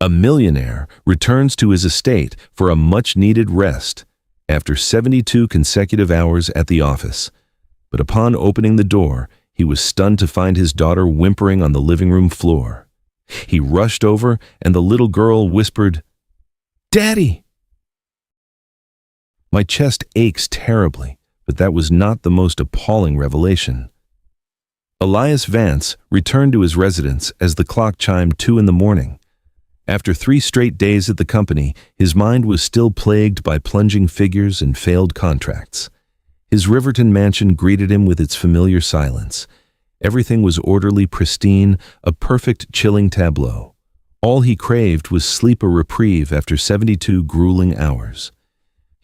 A millionaire returns to his estate for a much-needed rest after 72 consecutive hours at the office. But upon opening the door, he was stunned to find his daughter whimpering on the living room floor. He rushed over, and the little girl whispered, "Daddy!" My chest aches terribly, but that was not the most appalling revelation. Elias Vance returned to his residence as the clock chimed 2 in the morning. After 3 straight days at the company, his mind was still plagued by plunging figures and failed contracts. His Riverton mansion greeted him with its familiar silence. Everything was orderly, pristine, a perfect chilling tableau. All he craved was sleep, a reprieve after 72 grueling hours.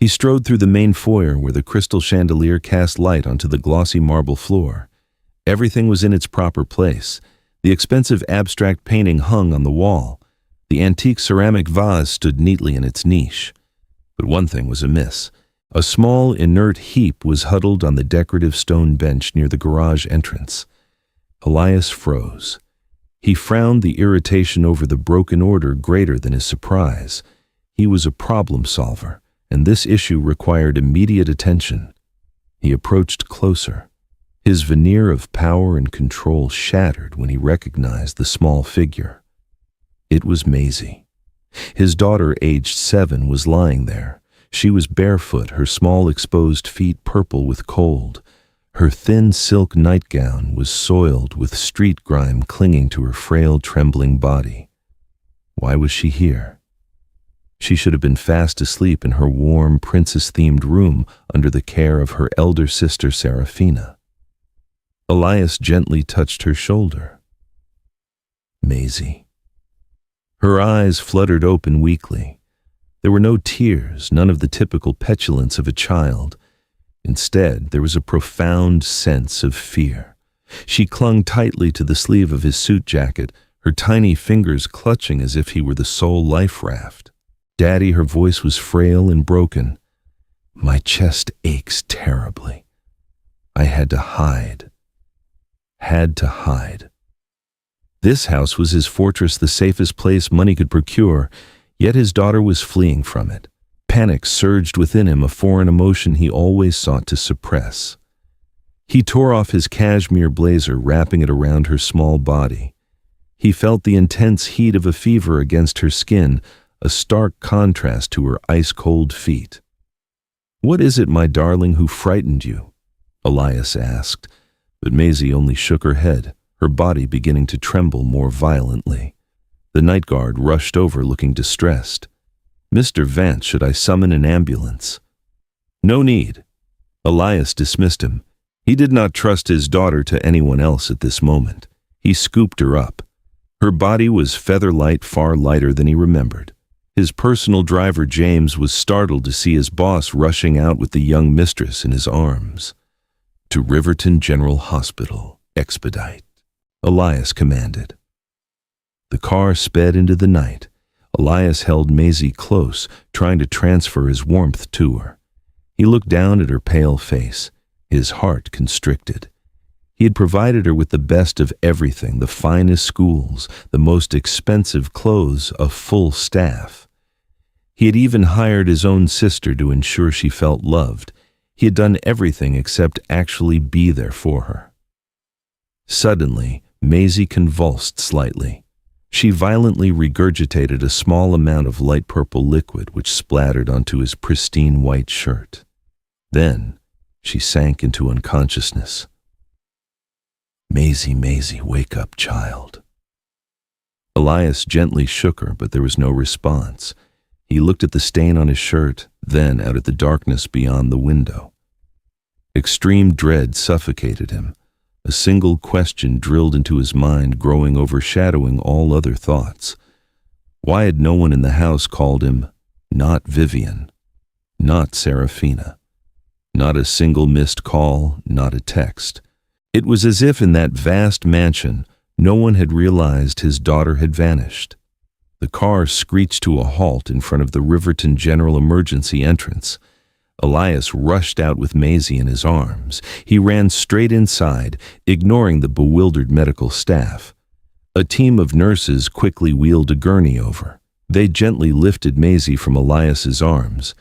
He strode through the main foyer where the crystal chandelier cast light onto the glossy marble floor. Everything was in its proper place. The expensive abstract painting hung on the wall. The antique ceramic vase stood neatly in its niche. But one thing was amiss. A small, inert heap was huddled on the decorative stone bench near the garage entrance. Elias froze. He frowned, the irritation over the broken order greater than his surprise. He was a problem solver, and this issue required immediate attention. He approached closer. His veneer of power and control shattered when he recognized the small figure. It was Maisie. His daughter, aged 7, was lying there. She was barefoot, her small exposed feet purple with cold. Her thin silk nightgown was soiled with street grime clinging to her frail, trembling body. Why was she here? She should have been fast asleep in her warm, princess-themed room under the care of her elder sister, Serafina. Elias gently touched her shoulder. Maisie. Her eyes fluttered open weakly. There were no tears, none of the typical petulance of a child. Instead, there was a profound sense of fear. She clung tightly to the sleeve of his suit jacket, her tiny fingers clutching as if he were the sole life raft. "Daddy," her voice was frail and broken. "My chest aches terribly. I had to hide. This house was his fortress, the safest place money could procure, yet his daughter was fleeing from it. Panic surged within him, a foreign emotion he always sought to suppress. He tore off his cashmere blazer, wrapping it around her small body. He felt the intense heat of a fever against her skin, a stark contrast to her ice-cold feet. "What is it, my darling, who frightened you?" Elias asked, but Maisie only shook her head, her body beginning to tremble more violently. The night guard rushed over looking distressed. "Mr. Vance, should I summon an ambulance?" "No need." Elias dismissed him. He did not trust his daughter to anyone else at this moment. He scooped her up. Her body was feather-light, far lighter than he remembered. His personal driver, James, was startled to see his boss rushing out with the young mistress in his arms. "To Riverton General Hospital, expedite," Elias commanded. The car sped into the night. Elias held Maisie close, trying to transfer his warmth to her. He looked down at her pale face, his heart constricted. He had provided her with the best of everything, the finest schools, the most expensive clothes, a full staff. He had even hired his own sister to ensure she felt loved. He had done everything except actually be there for her. Suddenly, Maisie convulsed slightly. She violently regurgitated a small amount of light purple liquid which splattered onto his pristine white shirt. Then, she sank into unconsciousness. "Maisie, Maisie, wake up, child." Elias gently shook her, but there was no response. He looked at the stain on his shirt, then out at the darkness beyond the window. Extreme dread suffocated him. A single question drilled into his mind, growing, overshadowing all other thoughts. Why had no one in the house called him not Vivian, not Serafina? Not a single missed call, not a text. It was as if in that vast mansion, no one had realized his daughter had vanished. The car screeched to a halt in front of the Riverton General Emergency entrance. Elias rushed out with Maisie in his arms. He ran straight inside, ignoring the bewildered medical staff. A team of nurses quickly wheeled a gurney over. They gently lifted Maisie from Elias's arms.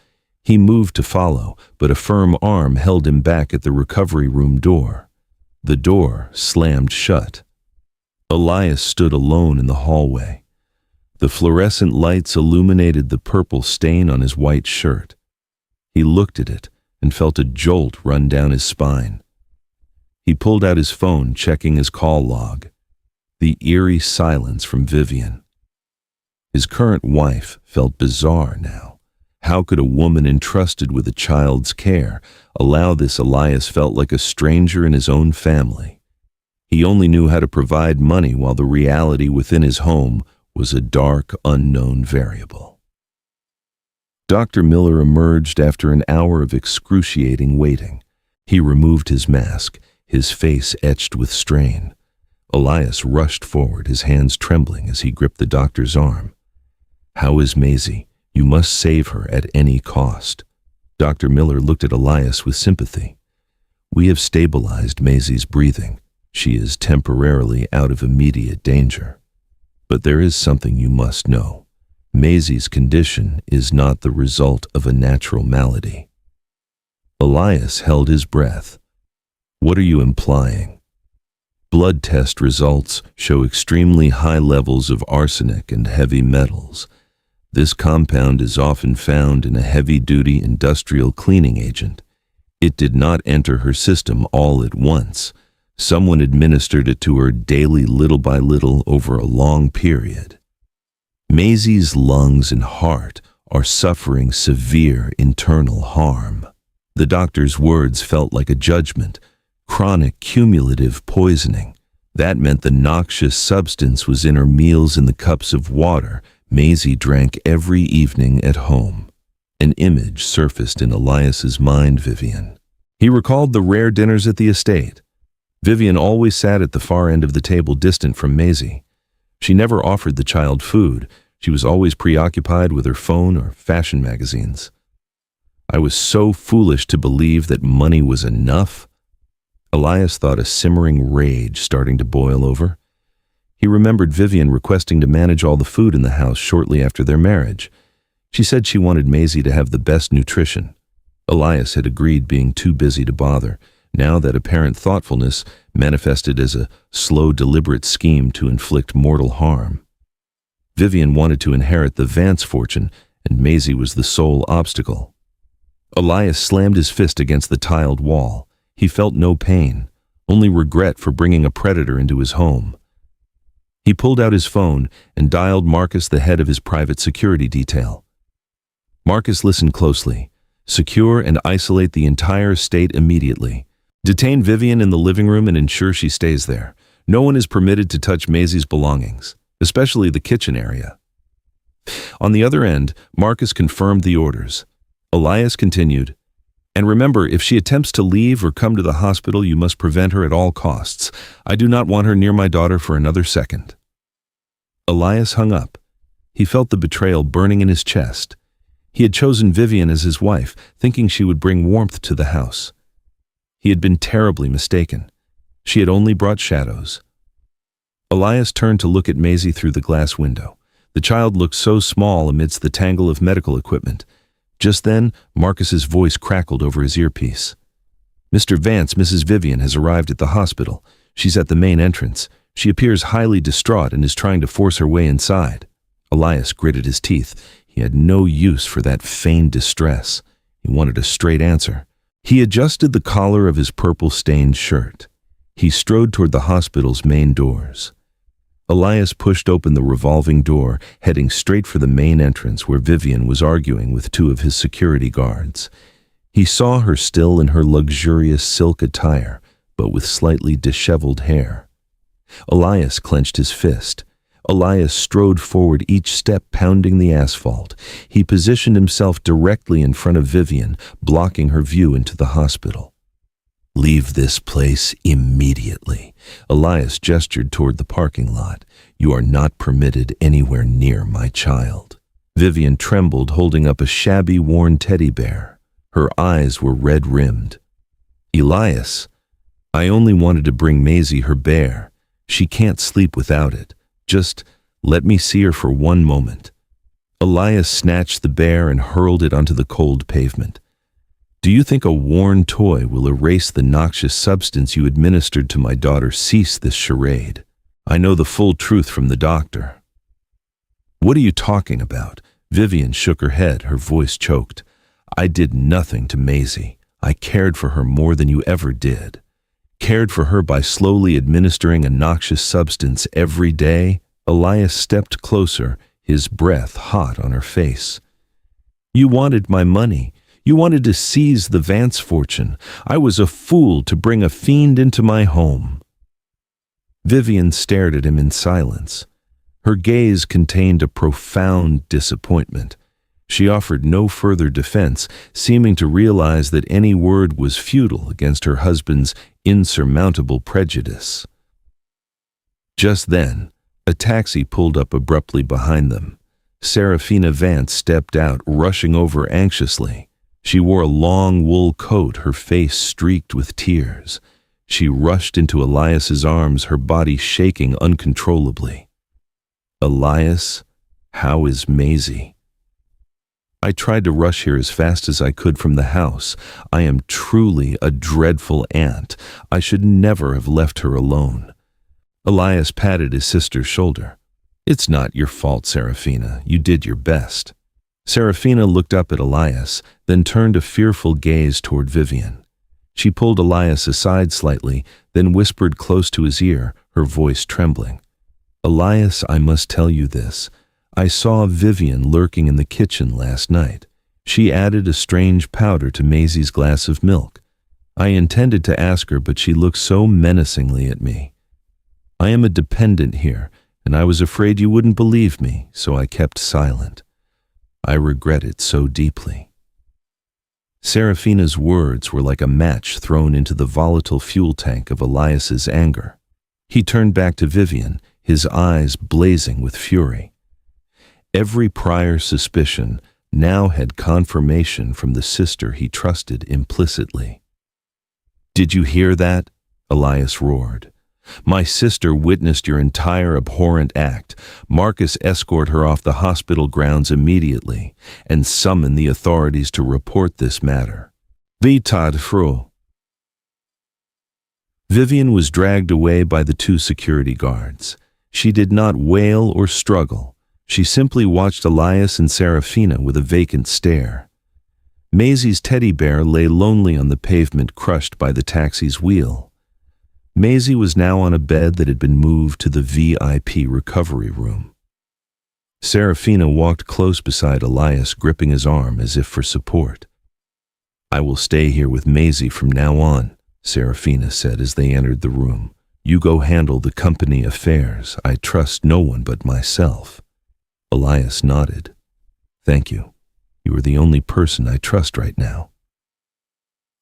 He moved to follow, but a firm arm held him back at the recovery room door. The door slammed shut. Elias stood alone in the hallway. The fluorescent lights illuminated the purple stain on his white shirt. He looked at it and felt a jolt run down his spine. He pulled out his phone, checking his call log. The eerie silence from Vivian. His current wife felt bizarre now. How could a woman entrusted with a child's care allow this? Elias felt like a stranger in his own family. He only knew how to provide money, while the reality within his home was a dark, unknown variable. Dr. Miller emerged after an hour of excruciating waiting. He removed his mask, his face etched with strain. Elias rushed forward, his hands trembling as he gripped the doctor's arm. "How is Maisie? You must save her at any cost." Dr. Miller looked at Elias with sympathy. "We have stabilized Maisie's breathing. She is temporarily out of immediate danger. But there is something you must know. Maisie's condition is not the result of a natural malady." Elias held his breath. "What are you implying?" "Blood test results show extremely high levels of arsenic and heavy metals. This compound is often found in a heavy-duty industrial cleaning agent. It did not enter her system all at once. Someone administered it to her daily, little by little, over a long period. Maisie's lungs and heart are suffering severe internal harm." The doctor's words felt like a judgment. Chronic cumulative poisoning. That meant the noxious substance was in her meals and the cups of water Maisie drank every evening at home. An image surfaced in Elias's mind: Vivian. He recalled the rare dinners at the estate. Vivian always sat at the far end of the table, distant from Maisie. She never offered the child food. She was always preoccupied with her phone or fashion magazines. I was so foolish to believe that money was enough. Elias thought, a simmering rage starting to boil over. He remembered Vivian requesting to manage all the food in the house shortly after their marriage. She said she wanted Maisie to have the best nutrition. Elias had agreed, being too busy to bother. Now that apparent thoughtfulness manifested as a slow, deliberate scheme to inflict mortal harm. Vivian wanted to inherit the Vance fortune, and Maisie was the sole obstacle. Elias slammed his fist against the tiled wall. He felt no pain, only regret for bringing a predator into his home. He pulled out his phone and dialed Marcus, the head of his private security detail. Marcus listened closely. "Secure and isolate the entire estate immediately. Detain Vivian in the living room and ensure she stays there. No one is permitted to touch Maisie's belongings, especially the kitchen area." On the other end, Marcus confirmed the orders. Elias continued, "And remember, if she attempts to leave or come to the hospital, you must prevent her at all costs. I do not want her near my daughter for another second." Elias hung up. He felt the betrayal burning in his chest. He had chosen Vivian as his wife, thinking she would bring warmth to the house. He had been terribly mistaken. She had only brought shadows. Elias turned to look at Maisie through the glass window. The child looked so small amidst the tangle of medical equipment. Just then, Marcus's voice crackled over his earpiece. "Mr. Vance, Mrs. Vivian has arrived at the hospital. She's at the main entrance. She appears highly distraught and is trying to force her way inside." Elias gritted his teeth. He had no use for that feigned distress. He wanted a straight answer. He adjusted the collar of his purple-stained shirt. He strode toward the hospital's main doors. Elias pushed open the revolving door, heading straight for the main entrance, where Vivian was arguing with two of his security guards. He saw her still in her luxurious silk attire, but with slightly disheveled hair. Elias clenched his fist. Elias strode forward, each step pounding the asphalt. He positioned himself directly in front of Vivian, blocking her view into the hospital. "Leave this place immediately." Elias gestured toward the parking lot. "You are not permitted anywhere near my child." Vivian trembled, holding up a shabby, worn teddy bear. Her eyes were red-rimmed. "Elias, I only wanted to bring Maisie her bear. She can't sleep without it. Just let me see her for one moment." Elias snatched the bear and hurled it onto the cold pavement. Do you think a worn toy will erase the noxious substance you administered to my daughter? Cease this charade. I know the full truth from the doctor. What are you talking about? Vivian shook her head, her voice choked. I did nothing to Maisie. I cared for her more than you ever did. Cared for her by slowly administering a noxious substance every day. Elias stepped closer, his breath hot on her face. You wanted my money. You wanted to seize the Vance fortune. I was a fool to bring a fiend into my home. Vivian stared at him in silence. Her gaze contained a profound disappointment. She offered no further defense, seeming to realize that any word was futile against her husband's insurmountable prejudice. Just then, a taxi pulled up abruptly behind them. Serafina Vance stepped out, rushing over anxiously. She wore a long wool coat, her face streaked with tears. She rushed into Elias's arms, her body shaking uncontrollably. Elias, how is Maisie? I tried to rush here as fast as I could from the house. I am truly a dreadful aunt. I should never have left her alone. Elias patted his sister's shoulder. It's not your fault, Serafina. You did your best. Serafina looked up at Elias, then turned a fearful gaze toward Vivian. She pulled Elias aside slightly, then whispered close to his ear, her voice trembling. Elias, I must tell you this. I saw Vivian lurking in the kitchen last night. She added a strange powder to Maisie's glass of milk. I intended to ask her, but she looked so menacingly at me. I am a dependent here, and I was afraid you wouldn't believe me, so I kept silent. I regret it so deeply. Serafina's words were like a match thrown into the volatile fuel tank of Elias's anger. He turned back to Vivian, his eyes blazing with fury. Every prior suspicion now had confirmation from the sister he trusted implicitly. Did you hear that? Elias roared. My sister witnessed your entire abhorrent act. Marcus, escort her off the hospital grounds immediately and summon the authorities to report this matter. Vitad fru. Vivian was dragged away by the two security guards. She did not wail or struggle. She simply watched Elias and Serafina with a vacant stare. Maisie's teddy bear lay lonely on the pavement, crushed by the taxi's wheel. Maisie was now on a bed that had been moved to the VIP recovery room. Serafina walked close beside Elias, gripping his arm as if for support. I will stay here with Maisie from now on, Serafina said as they entered the room. You go handle the company affairs. I trust no one but myself. Elias nodded. Thank you. You are the only person I trust right now.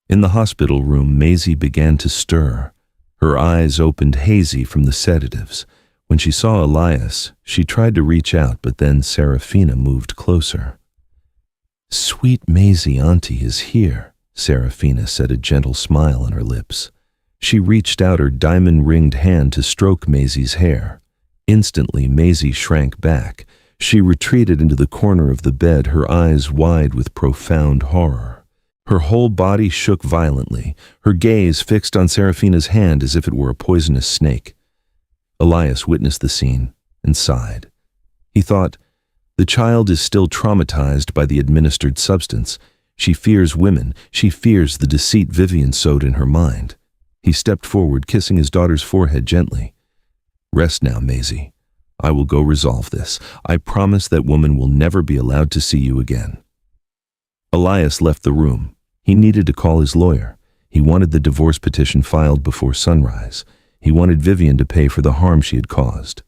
In the hospital room, Maisie began to stir. Her eyes opened hazy from the sedatives. When she saw Elias, she tried to reach out, but then Serafina moved closer. Sweet Maisie, Auntie is here, Serafina said, a gentle smile on her lips. She reached out her diamond-ringed hand to stroke Maisie's hair. Instantly, Maisie shrank back. She retreated into the corner of the bed, her eyes wide with profound horror. Her whole body shook violently, her gaze fixed on Serafina's hand as if it were a poisonous snake. Elias witnessed the scene and sighed. He thought, the child is still traumatized by the administered substance. She fears women. She fears the deceit Vivian sowed in her mind. He stepped forward, kissing his daughter's forehead gently. Rest now, Maisie. I will go resolve this. I promise that woman will never be allowed to see you again. Elias left the room. He needed to call his lawyer. He wanted the divorce petition filed before sunrise. He wanted Vivian to pay for the harm she had caused.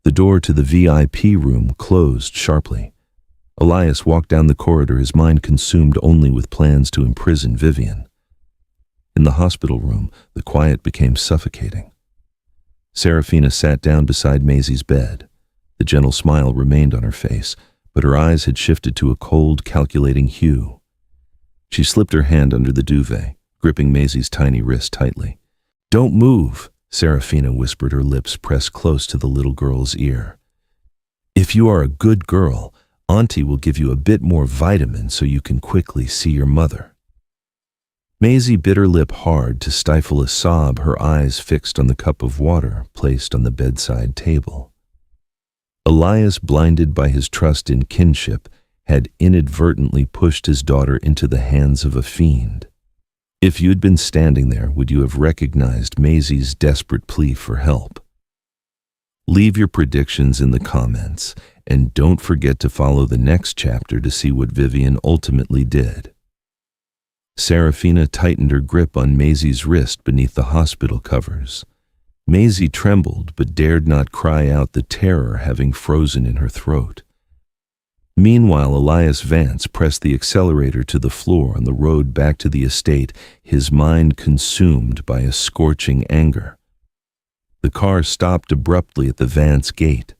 The door to the VIP room closed sharply. Elias walked down the corridor, his mind consumed only with plans to imprison Vivian. In the hospital room, the quiet became suffocating. Serafina sat down beside Maisie's bed. The gentle smile remained on her face, but her eyes had shifted to a cold, calculating hue. She slipped her hand under the duvet, gripping Maisie's tiny wrist tightly. Don't move, Serafina whispered, her lips pressed close to the little girl's ear. If you are a good girl, Auntie will give you a bit more vitamin so you can quickly see your mother." Maisie bit her lip hard to stifle a sob, her eyes fixed on the cup of water placed on the bedside table. Elias, blinded by his trust in kinship, had inadvertently pushed his daughter into the hands of a fiend. If you'd been standing there, would you have recognized Maisie's desperate plea for help? Leave your predictions in the comments, and don't forget to follow the next chapter to see what Vivian ultimately did. Serafina tightened her grip on Maisie's wrist beneath the hospital covers. Maisie trembled but dared not cry out, the terror having frozen in her throat. Meanwhile, Elias Vance pressed the accelerator to the floor on the road back to the estate, his mind consumed by a scorching anger. The car stopped abruptly at the Vance gate.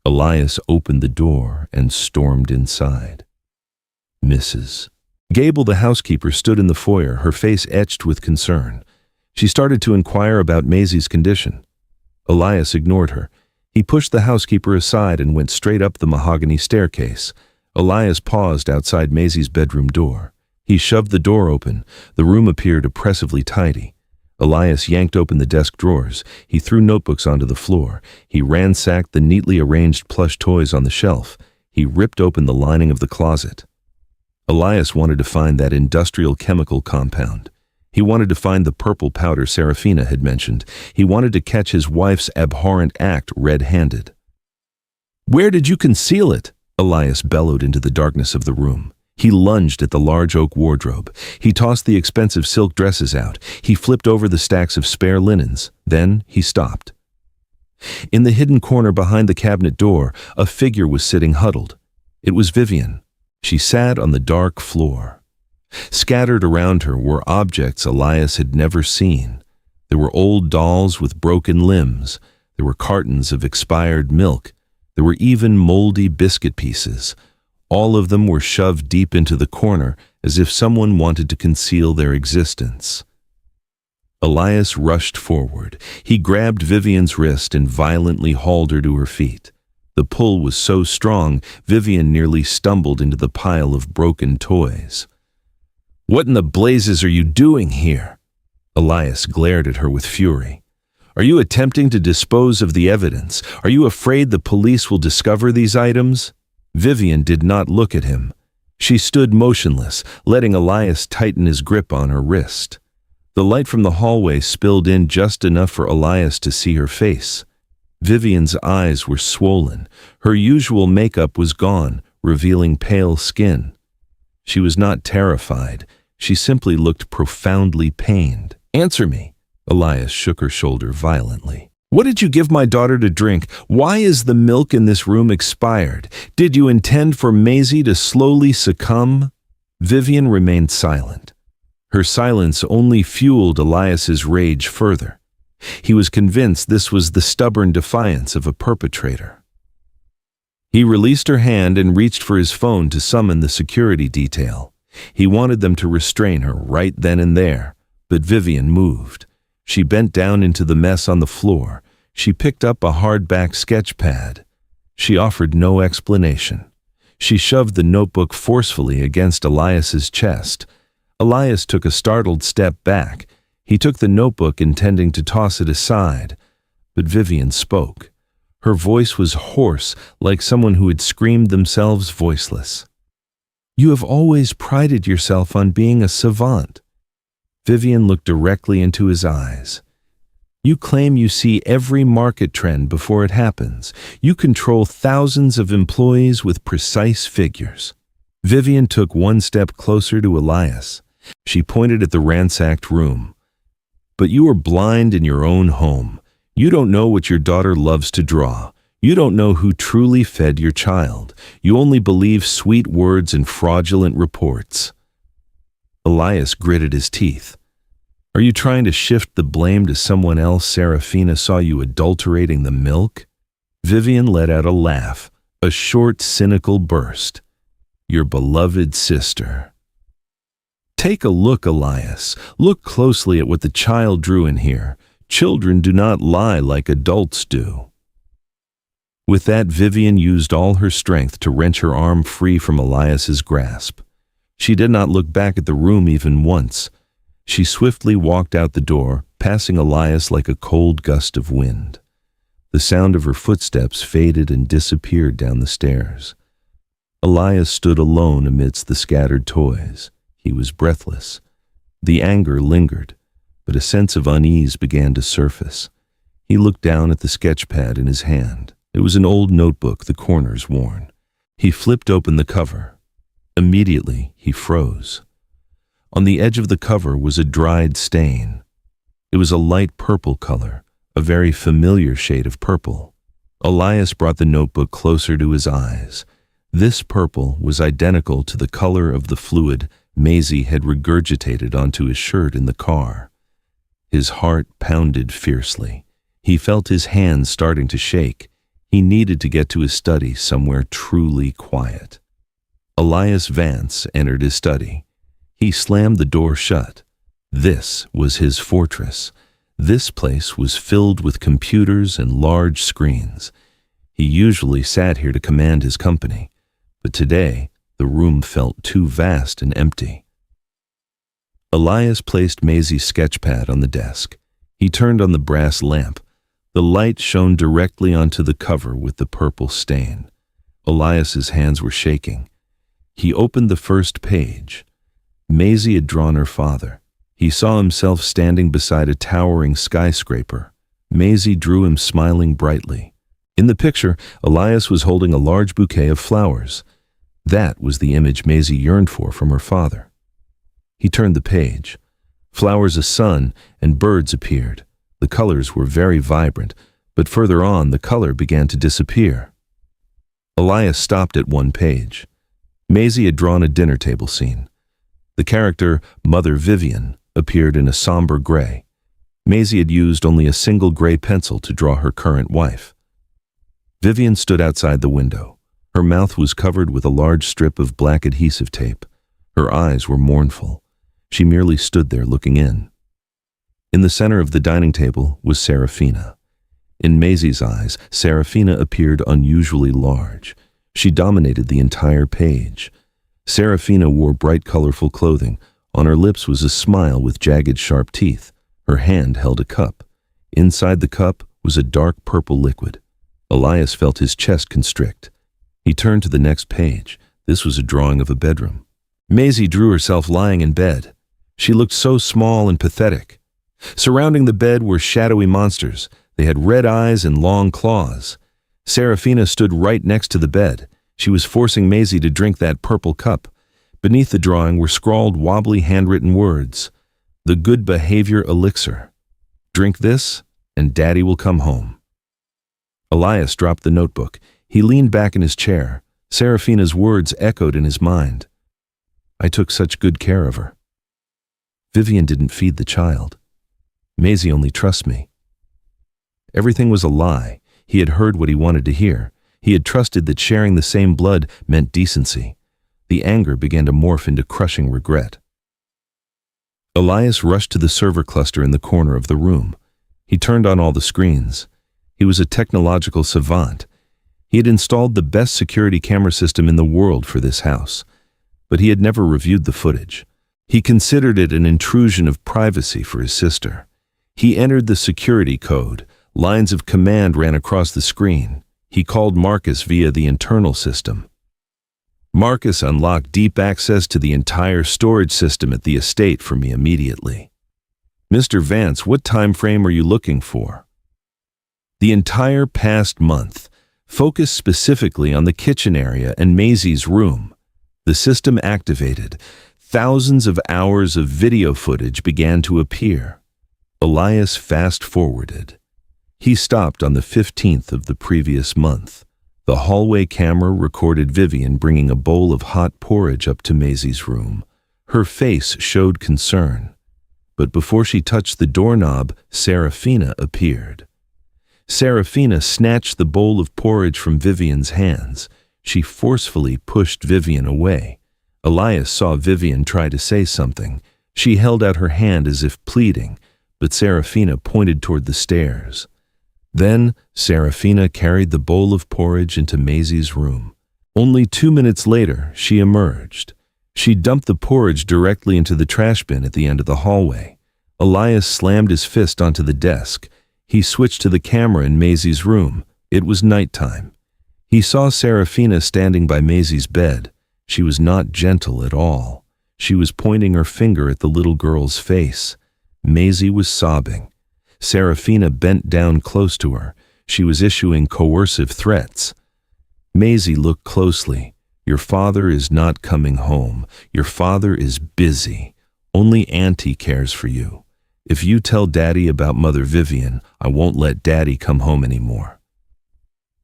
Elias opened the door and stormed inside. Mrs. Gable, the housekeeper, stood in the foyer, her face etched with concern. She started to inquire about Maisie's condition. Elias ignored her. He pushed the housekeeper aside and went straight up the mahogany staircase. Elias paused outside Maisie's bedroom door. He shoved the door open. The room appeared oppressively tidy. Elias yanked open the desk drawers. He threw notebooks onto the floor. He ransacked the neatly arranged plush toys on the shelf. He ripped open the lining of the closet. Elias wanted to find that industrial chemical compound. He wanted to find the purple powder Serafina had mentioned. He wanted to catch his wife's abhorrent act red-handed. "Where did you conceal it?" Elias bellowed into the darkness of the room. He lunged at the large oak wardrobe. He tossed the expensive silk dresses out. He flipped over the stacks of spare linens. Then he stopped. In the hidden corner behind the cabinet door, a figure was sitting huddled. It was Vivian. She sat on the dark floor. Scattered around her were objects Elias had never seen. There were old dolls with broken limbs. There were cartons of expired milk. There were even moldy biscuit pieces. All of them were shoved deep into the corner, as if someone wanted to conceal their existence. Elias rushed forward. He grabbed Vivian's wrist and violently hauled her to her feet. The pull was so strong, Vivian nearly stumbled into the pile of broken toys. "What in the blazes are you doing here?" Elias glared at her with fury. "Are you attempting to dispose of the evidence? Are you afraid the police will discover these items?" Vivian did not look at him. She stood motionless, letting Elias tighten his grip on her wrist. The light from the hallway spilled in just enough for Elias to see her face. Vivian's eyes were swollen. Her usual makeup was gone, revealing pale skin. She was not terrified. She simply looked profoundly pained. "Answer me." Elias shook her shoulder violently. "What did you give my daughter to drink? Why is the milk in this room expired? Did you intend for Maisie to slowly succumb?" Vivian remained silent. Her silence only fueled Elias's rage further. He was convinced this was the stubborn defiance of a perpetrator. He released her hand and reached for his phone to summon the security detail. He wanted them to restrain her right then and there, but Vivian moved. She bent down into the mess on the floor. She picked up a hardback sketch pad. She offered no explanation. She shoved the notebook forcefully against Elias's chest. Elias took a startled step back. He took the notebook, intending to toss it aside, but Vivian spoke. Her voice was hoarse, like someone who had screamed themselves voiceless. "You have always prided yourself on being a savant." Vivian looked directly into his eyes. "You claim you see every market trend before it happens. You control thousands of employees with precise figures." Vivian took one step closer to Elias. She pointed at the ransacked room. "But you are blind in your own home. You don't know what your daughter loves to draw. You don't know who truly fed your child. You only believe sweet words and fraudulent reports." Elias gritted his teeth. "Are you trying to shift the blame to someone else? Serafina saw you adulterating the milk?" Vivian let out a laugh, a short, cynical burst. "Your beloved sister." "Take a look, Elias. Look closely at what the child drew in here. Children do not lie like adults do." With that, Vivian used all her strength to wrench her arm free from Elias's grasp. She did not look back at the room even once. She swiftly walked out the door, passing Elias like a cold gust of wind. The sound of her footsteps faded and disappeared down the stairs. Elias stood alone amidst the scattered toys. He was breathless. The anger lingered, but a sense of unease began to surface. He looked down at the sketchpad in his hand. It was an old notebook, the corners worn. He flipped open the cover. Immediately, he froze. On the edge of the cover was a dried stain. It was a light purple color, a very familiar shade of purple. Elias brought the notebook closer to his eyes. This purple was identical to the color of the fluid Maisie had regurgitated onto his shirt in the car. His heart pounded fiercely. He felt his hands starting to shake. He needed to get to his study somewhere truly quiet. Elias Vance entered his study. He slammed the door shut. This was his fortress. This place was filled with computers and large screens. He usually sat here to command his company, but today the room felt too vast and empty. Elias placed Maisie's sketchpad on the desk. He turned on the brass lamp. The light shone directly onto the cover with the purple stain. Elias's hands were shaking. He opened the first page. Maisie had drawn her father. He saw himself standing beside a towering skyscraper. Maisie drew him smiling brightly. In the picture, Elias was holding a large bouquet of flowers. That was the image Maisie yearned for from her father. He turned the page. Flowers, a sun, and birds appeared. The colors were very vibrant, but further on the color began to disappear. Elias stopped at one page. Maisie had drawn a dinner table scene. The character, Mother Vivian, appeared in a somber gray. Maisie had used only a single gray pencil to draw her current wife. Vivian stood outside the window. Her mouth was covered with a large strip of black adhesive tape. Her eyes were mournful. She merely stood there looking in. In the center of the dining table was Serafina. In Maisie's eyes, Serafina appeared unusually large. She dominated the entire page. Serafina wore bright, colorful clothing. On her lips was a smile with jagged, sharp teeth. Her hand held a cup. Inside the cup was a dark purple liquid. Elias felt his chest constrict. He turned to the next page. This was a drawing of a bedroom. Maisie drew herself lying in bed. She looked so small and pathetic. Surrounding the bed were shadowy monsters. They had red eyes and long claws. Serafina stood right next to the bed. She was forcing Maisie to drink that purple cup. Beneath the drawing were scrawled wobbly handwritten words. The good behavior elixir. Drink this, and Daddy will come home. Elias dropped the notebook. He leaned back in his chair. Serafina's words echoed in his mind. I took such good care of her. Vivian didn't feed the child. Maisie only trusts me. Everything was a lie. He had heard what he wanted to hear. He had trusted that sharing the same blood meant decency. The anger began to morph into crushing regret. Elias rushed to the server cluster in the corner of the room. He turned on all the screens. He was a technological savant. He had installed the best security camera system in the world for this house, but he had never reviewed the footage. He considered it an intrusion of privacy for his sister. He entered the security code. Lines of command ran across the screen. He called Marcus via the internal system. Marcus unlocked deep access to the entire storage system at the estate for me immediately. Mr. Vance, what time frame are you looking for? The entire past month. Focus specifically on the kitchen area and Maisie's room. The system activated. Thousands of hours of video footage began to appear. Elias fast-forwarded. He stopped on the 15th of the previous month. The hallway camera recorded Vivian bringing a bowl of hot porridge up to Maisie's room. Her face showed concern. But before she touched the doorknob, Serafina appeared. Serafina snatched the bowl of porridge from Vivian's hands. She forcefully pushed Vivian away. Elias saw Vivian try to say something. She held out her hand as if pleading, but Serafina pointed toward the stairs. Then Serafina carried the bowl of porridge into Maisie's room. Only 2 minutes later, she emerged. She dumped the porridge directly into the trash bin at the end of the hallway. Elias slammed his fist onto the desk. He switched to the camera in Maisie's room. It was nighttime. He saw Serafina standing by Maisie's bed. She was not gentle at all. She was pointing her finger at the little girl's face. Maisie was sobbing. Serafina bent down close to her. She was issuing coercive threats. Maisie looked closely. Your father is not coming home. Your father is busy. Only Auntie cares for you. If you tell Daddy about Mother Vivian, I won't let Daddy come home anymore.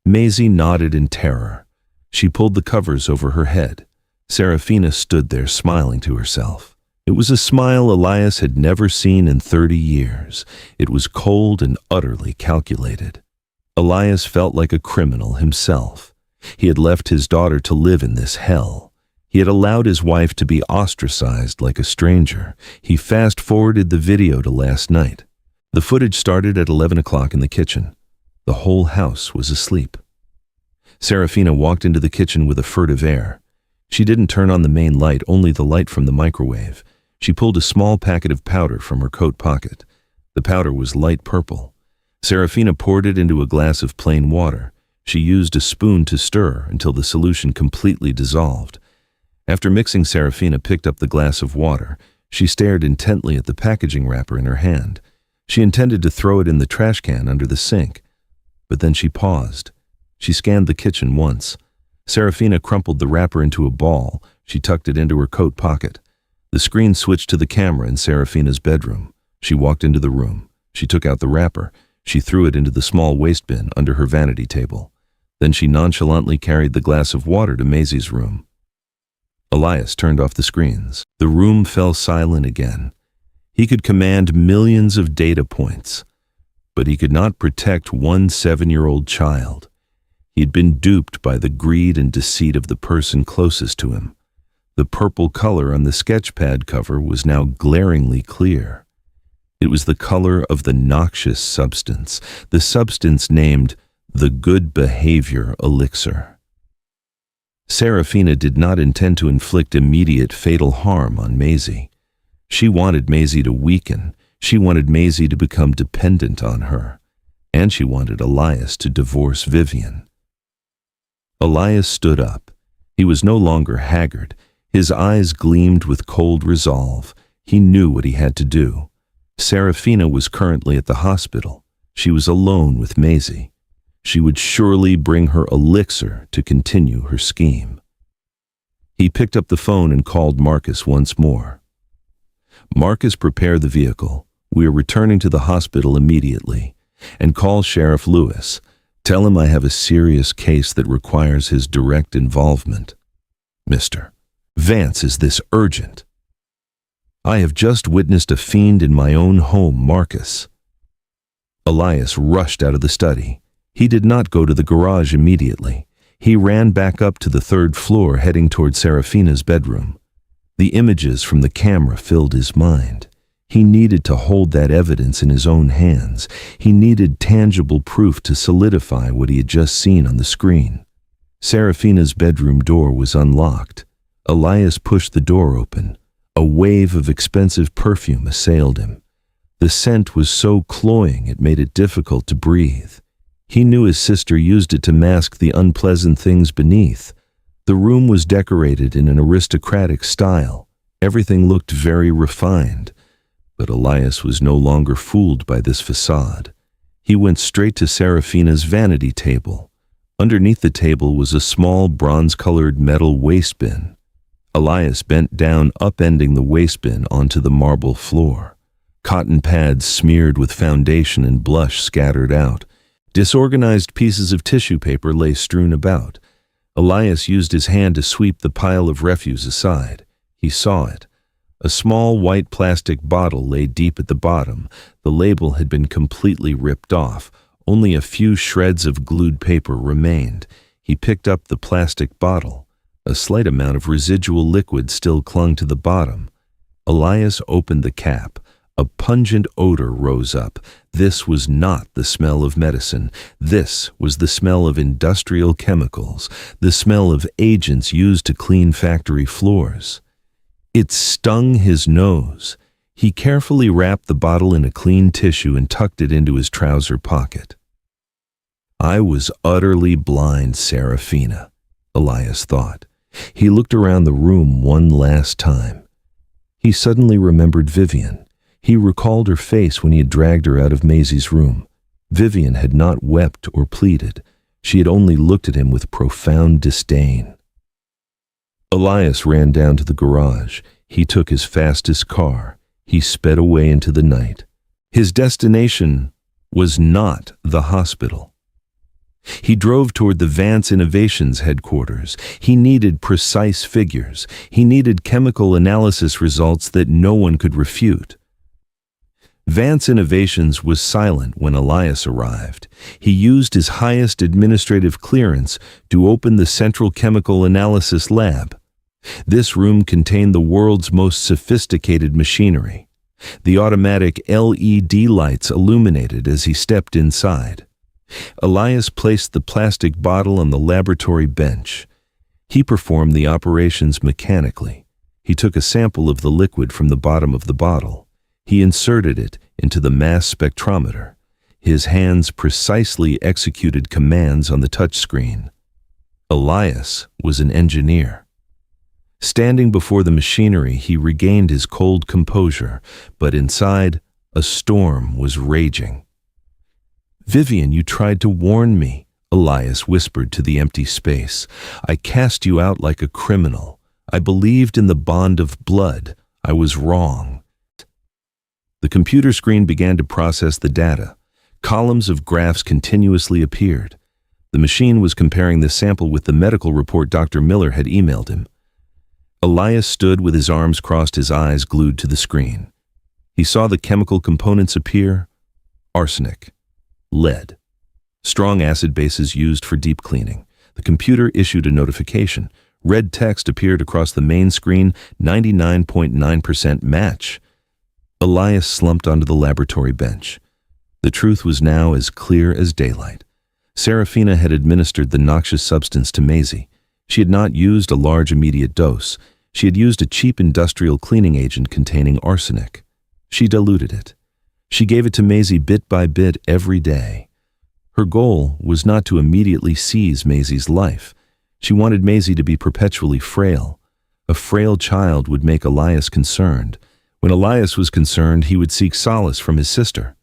Maisie nodded in terror. She pulled the covers over her head. Serafina stood there smiling to herself. It was a smile Elias had never seen in 30 years. It was cold and utterly calculated. Elias felt like a criminal himself. He had left his daughter to live in this hell. He had allowed his wife to be ostracized like a stranger. He fast-forwarded the video to last night. The footage started at 11 o'clock in the kitchen. The whole house was asleep. Serafina walked into the kitchen with a furtive air. She didn't turn on the main light, only the light from the microwave. She pulled a small packet of powder from her coat pocket. The powder was light purple. Serafina poured it into a glass of plain water. She used a spoon to stir until the solution completely dissolved. After mixing, Serafina picked up the glass of water. She stared intently at the packaging wrapper in her hand. She intended to throw it in the trash can under the sink. But then she paused. She scanned the kitchen once. Serafina crumpled the wrapper into a ball. She tucked it into her coat pocket. The screen switched to the camera in Serafina's bedroom. She walked into the room. She took out the wrapper. She threw it into the small waste bin under her vanity table. Then she nonchalantly carried the glass of water to Maisie's room. Elias turned off the screens. The room fell silent again. He could command millions of data points, but he could not protect one 7-year-old child. He had been duped by the greed and deceit of the person closest to him. The purple color on the sketchpad cover was now glaringly clear. It was the color of the noxious substance, the substance named the Good Behavior Elixir. Serafina did not intend to inflict immediate fatal harm on Maisie. She wanted Maisie to weaken. She wanted Maisie to become dependent on her. And she wanted Elias to divorce Vivian. Elias stood up. He was no longer haggard. His eyes gleamed with cold resolve. He knew what he had to do. Serafina was currently at the hospital. She was alone with Maisie. She would surely bring her elixir to continue her scheme. He picked up the phone and called Marcus once more. Marcus, prepare the vehicle. We are returning to the hospital immediately. And call Sheriff Lewis. Tell him I have a serious case that requires his direct involvement. Mr. Vance, is this urgent? I have just witnessed a fiend in my own home, Marcus. Elias rushed out of the study. He did not go to the garage immediately. He ran back up to the 3rd floor, heading toward Serafina's bedroom. The images from the camera filled his mind. He needed to hold that evidence in his own hands. He needed tangible proof to solidify what he had just seen on the screen. Serafina's bedroom door was unlocked. Elias pushed the door open. A wave of expensive perfume assailed him. The scent was so cloying it made it difficult to breathe. He knew his sister used it to mask the unpleasant things beneath. The room was decorated in an aristocratic style. Everything looked very refined. But Elias was no longer fooled by this facade. He went straight to Serafina's vanity table. Underneath the table was a small bronze-colored metal waste bin. Elias bent down, upending the waste bin onto the marble floor. Cotton pads smeared with foundation and blush scattered out. Disorganized pieces of tissue paper lay strewn about. Elias used his hand to sweep the pile of refuse aside. He saw it. A small white plastic bottle lay deep at the bottom. The label had been completely ripped off. Only a few shreds of glued paper remained. He picked up the plastic bottle. A slight amount of residual liquid still clung to the bottom. Elias opened the cap. A pungent odor rose up. This was not the smell of medicine. This was the smell of industrial chemicals, the smell of agents used to clean factory floors. It stung his nose. He carefully wrapped the bottle in a clean tissue and tucked it into his trouser pocket. I was utterly blind, Serafina, Elias thought. He looked around the room one last time. He suddenly remembered Vivian. He recalled her face when he had dragged her out of Maisie's room. Vivian had not wept or pleaded. She had only looked at him with profound disdain. Elias ran down to the garage. He took his fastest car. He sped away into the night. His destination was not the hospital. He drove toward the Vance Innovations headquarters. He needed precise figures. He needed chemical analysis results that no one could refute. Vance Innovations was silent when Elias arrived. He used his highest administrative clearance to open the Central Chemical Analysis Lab. This room contained the world's most sophisticated machinery. The automatic LED lights illuminated as he stepped inside. Elias placed the plastic bottle on the laboratory bench. He performed the operations mechanically. He took a sample of the liquid from the bottom of the bottle. He inserted it into the mass spectrometer. His hands precisely executed commands on the touchscreen. Elias was an engineer. Standing before the machinery, he regained his cold composure, but inside, a storm was raging. "Vivian, you tried to warn me," Elias whispered to the empty space. "I cast you out like a criminal. I believed in the bond of blood. I was wrong." The computer screen began to process the data. Columns of graphs continuously appeared. The machine was comparing the sample with the medical report Dr. Miller had emailed him. Elias stood with his arms crossed, his eyes glued to the screen. He saw the chemical components appear: arsenic, lead, strong acid bases used for deep cleaning. The computer issued a notification. Red text appeared across the main screen: 99.9% match. Elias slumped onto the laboratory bench. The truth was now as clear as daylight. Serafina had administered the noxious substance to Maisie. She had not used a large immediate dose. She had used a cheap industrial cleaning agent containing arsenic. She diluted it. She gave it to Maisie bit by bit every day. Her goal was not to immediately seize Maisie's life. She wanted Maisie to be perpetually frail. A frail child would make Elias concerned. When Elias was concerned, he would seek solace from his sister.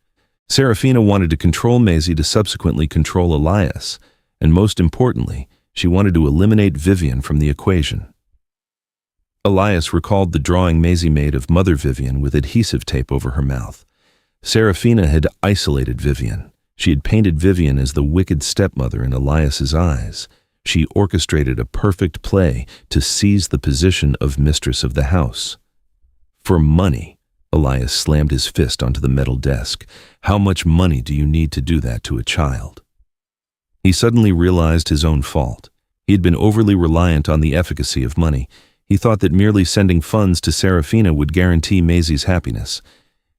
Serafina wanted to control Maisie to subsequently control Elias, and most importantly, she wanted to eliminate Vivian from the equation. Elias recalled the drawing Maisie made of Mother Vivian with adhesive tape over her mouth. Serafina had isolated Vivian. She had painted Vivian as the wicked stepmother in Elias's eyes. She orchestrated a perfect play to seize the position of mistress of the house. For money, Elias slammed his fist onto the metal desk. How much money do you need to do that to a child? He suddenly realized his own fault. He had been overly reliant on the efficacy of money. He thought that merely sending funds to Serafina would guarantee Maisie's happiness.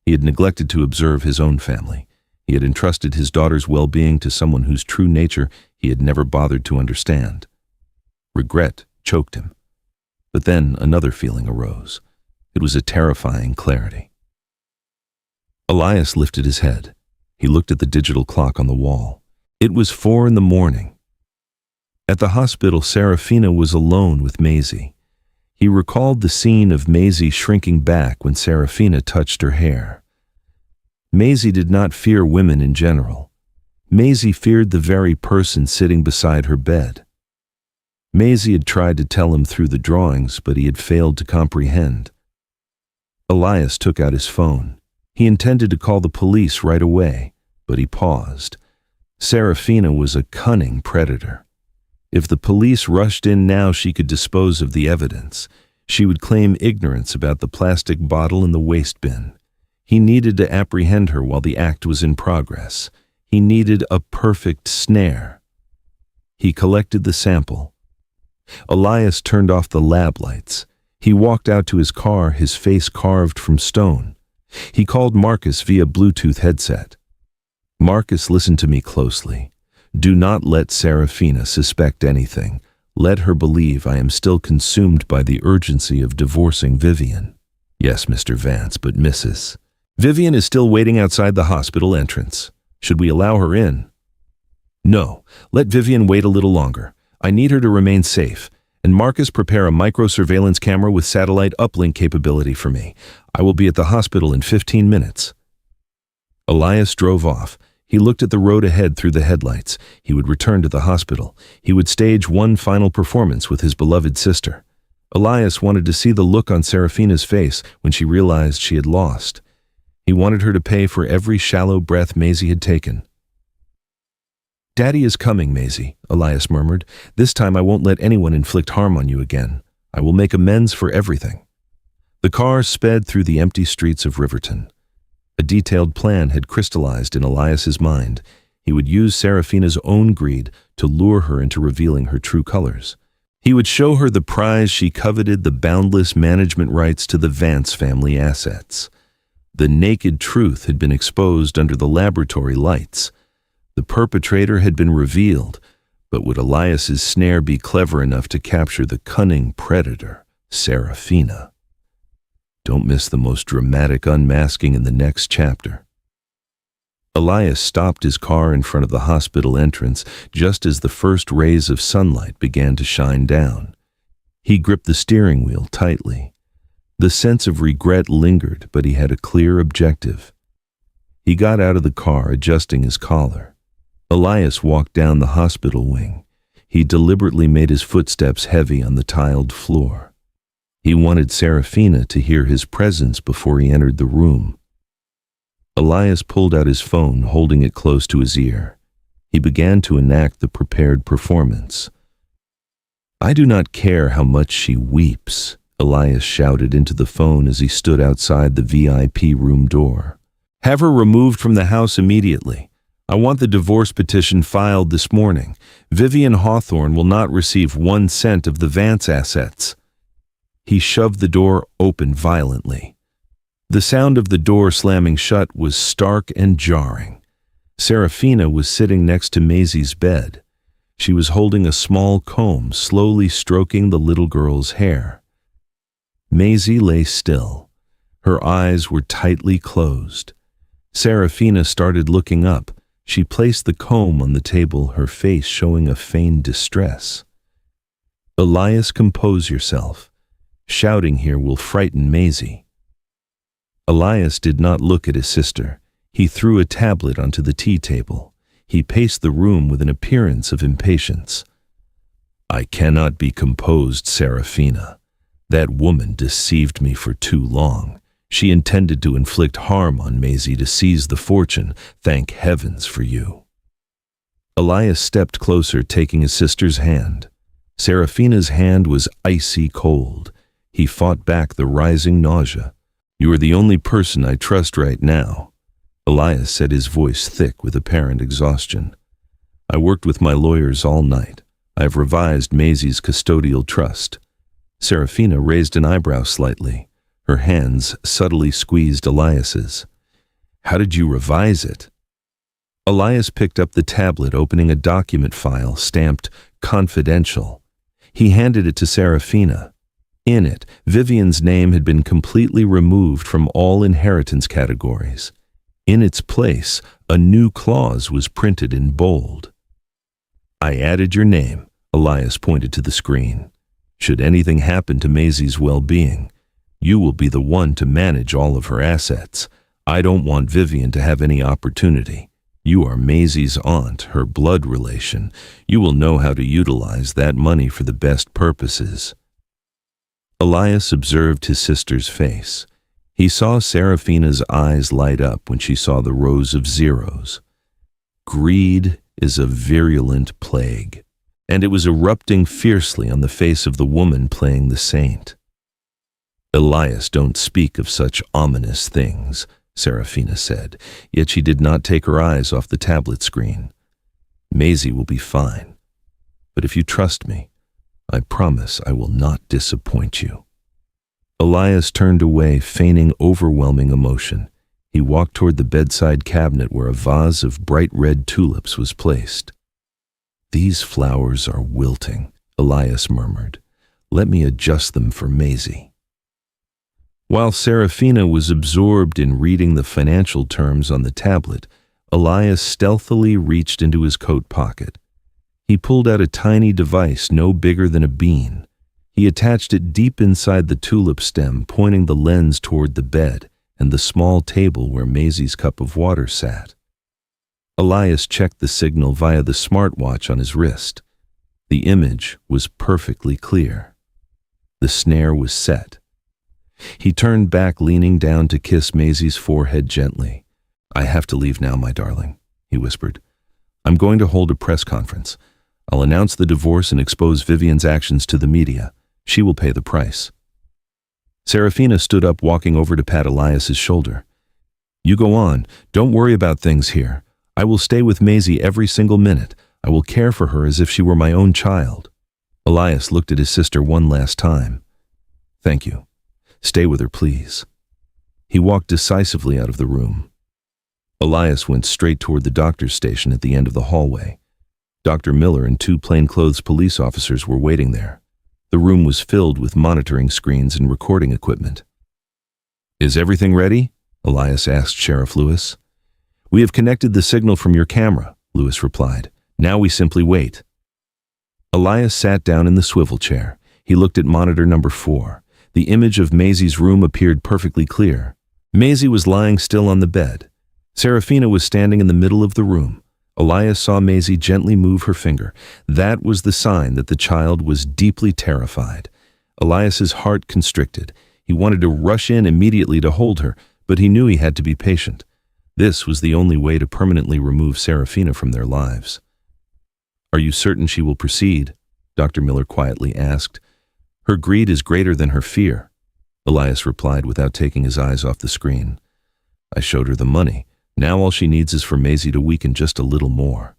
He had neglected to observe his own family. He had entrusted his daughter's well-being to someone whose true nature he had never bothered to understand. Regret choked him. But then another feeling arose. It was a terrifying clarity. Elias lifted his head. He looked at the digital clock on the wall. It was 4 a.m. At the hospital, Serafina was alone with Maisie. He recalled the scene of Maisie shrinking back when Serafina touched her hair. Maisie did not fear women in general. Maisie feared the very person sitting beside her bed. Maisie had tried to tell him through the drawings, but he had failed to comprehend. Elias took out his phone. He intended to call the police right away, but he paused. Serafina was a cunning predator. If the police rushed in now, she could dispose of the evidence. She would claim ignorance about the plastic bottle in the waste bin. He needed to apprehend her while the act was in progress. He needed a perfect snare. He collected the sample. Elias turned off the lab lights. He walked out to his car, his face carved from stone. He called Marcus via Bluetooth headset. Marcus, listen to me closely. Do not let Serafina suspect anything. Let her believe I am still consumed by the urgency of divorcing Vivian. Yes, Mr. Vance, but Mrs. Vivian is still waiting outside the hospital entrance. Should we allow her in? No, let Vivian wait a little longer. I need her to remain safe. And Marcus, prepare a micro-surveillance camera with satellite uplink capability for me. I will be at the hospital in 15 minutes. Elias drove off. He looked at the road ahead through the headlights. He would return to the hospital. He would stage one final performance with his beloved sister. Elias wanted to see the look on Serafina's face when she realized she had lost. He wanted her to pay for every shallow breath Maisie had taken. Daddy is coming, Maisie, Elias murmured. This time I won't let anyone inflict harm on you again. I will make amends for everything. The car sped through the empty streets of Riverton. A detailed plan had crystallized in Elias's mind. He would use Serafina's own greed to lure her into revealing her true colors. He would show her the prize she coveted, the boundless management rights to the Vance family assets. The naked truth had been exposed under the laboratory lights. The perpetrator had been revealed, but would Elias's snare be clever enough to capture the cunning predator, Serafina? Don't miss the most dramatic unmasking in the next chapter. Elias stopped his car in front of the hospital entrance just as the first rays of sunlight began to shine down. He gripped the steering wheel tightly. The sense of regret lingered, but he had a clear objective. He got out of the car, adjusting his collar. Elias walked down the hospital wing. He deliberately made his footsteps heavy on the tiled floor. He wanted Serafina to hear his presence before he entered the room. Elias pulled out his phone, holding it close to his ear. He began to enact the prepared performance. I do not care how much she weeps, Elias shouted into the phone as he stood outside the VIP room door. Have her removed from the house immediately. I want the divorce petition filed this morning. Vivian Hawthorne will not receive 1 cent of the Vance assets. He shoved the door open violently. The sound of the door slamming shut was stark and jarring. Serafina was sitting next to Maisie's bed. She was holding a small comb, slowly stroking the little girl's hair. Maisie lay still. Her eyes were tightly closed. Serafina started looking up. She placed the comb on the table, her face showing a feigned distress. Elias, compose yourself. Shouting here will frighten Maisie. Elias did not look at his sister. He threw a tablet onto the tea table. He paced the room with an appearance of impatience. I cannot be composed, Serafina. That woman deceived me for too long. She intended to inflict harm on Maisie to seize the fortune. Thank heavens for you. Elias stepped closer, taking his sister's hand. Serafina's hand was icy cold. He fought back the rising nausea. You are the only person I trust right now. Elias said, his voice thick with apparent exhaustion. I worked with my lawyers all night. I have revised Maisie's custodial trust. Serafina raised an eyebrow slightly. Her hands subtly squeezed Elias's. How did you revise it? Elias picked up the tablet, opening a document file stamped confidential. He handed it to Serafina. In it, Vivian's name had been completely removed from all inheritance categories. In its place, a new clause was printed in bold. I added your name, Elias pointed to the screen. Should anything happen to Maisie's well-being, you will be the one to manage all of her assets. I don't want Vivian to have any opportunity. You are Maisie's aunt, her blood relation. You will know how to utilize that money for the best purposes. Elias observed his sister's face. He saw Serafina's eyes light up when she saw the rows of zeros. Greed is a virulent plague, and it was erupting fiercely on the face of the woman playing the saint. Elias, don't speak of such ominous things, Serafina said, yet she did not take her eyes off the tablet screen. Maisie will be fine, but if you trust me, I promise I will not disappoint you. Elias turned away, feigning overwhelming emotion. He walked toward the bedside cabinet where a vase of bright red tulips was placed. "These flowers are wilting," Elias murmured. "Let me adjust them for Maisie." While Serafina was absorbed in reading the financial terms on the tablet, Elias stealthily reached into his coat pocket. He pulled out a tiny device no bigger than a bean. He attached it deep inside the tulip stem, pointing the lens toward the bed and the small table where Maisie's cup of water sat. Elias checked the signal via the smartwatch on his wrist. The image was perfectly clear. The snare was set. He turned back, leaning down to kiss Maisie's forehead gently. "I have to leave now, my darling," he whispered. "I'm going to hold a press conference. I'll announce the divorce and expose Vivian's actions to the media. She will pay the price." Serafina stood up, walking over to pat Elias's shoulder. "You go on. Don't worry about things here. I will stay with Maisie every single minute. I will care for her as if she were my own child." Elias looked at his sister one last time. "Thank you. Stay with her, please." He walked decisively out of the room. Elias went straight toward the doctor's station at the end of the hallway. Dr. Miller and 2 plainclothes police officers were waiting there. The room was filled with monitoring screens and recording equipment. "Is everything ready?" Elias asked Sheriff Lewis. "We have connected the signal from your camera," Lewis replied. "Now we simply wait." Elias sat down in the swivel chair. He looked at monitor number 4. The image of Maisie's room appeared perfectly clear. Maisie was lying still on the bed. Serafina was standing in the middle of the room. Elias saw Maisie gently move her finger. That was the sign that the child was deeply terrified. Elias's heart constricted. He wanted to rush in immediately to hold her, but he knew he had to be patient. This was the only way to permanently remove Serafina from their lives. "Are you certain she will proceed?" Dr. Miller quietly asked. "Her greed is greater than her fear," Elias replied without taking his eyes off the screen. "I showed her the money. Now all she needs is for Maisie to weaken just a little more."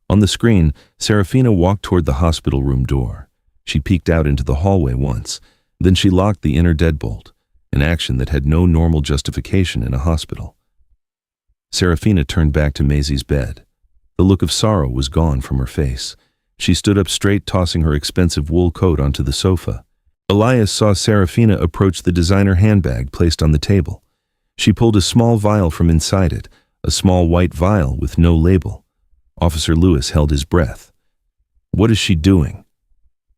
On the screen, Serafina walked toward the hospital room door. She peeked out into the hallway once. Then she locked the inner deadbolt, an action that had no normal justification in a hospital. Serafina turned back to Maisie's bed. The look of sorrow was gone from her face. She stood up straight, tossing her expensive wool coat onto the sofa. Elias saw Serafina approach the designer handbag placed on the table. She pulled a small vial from inside it, a small white vial with no label. Officer Lewis held his breath. "What is she doing?"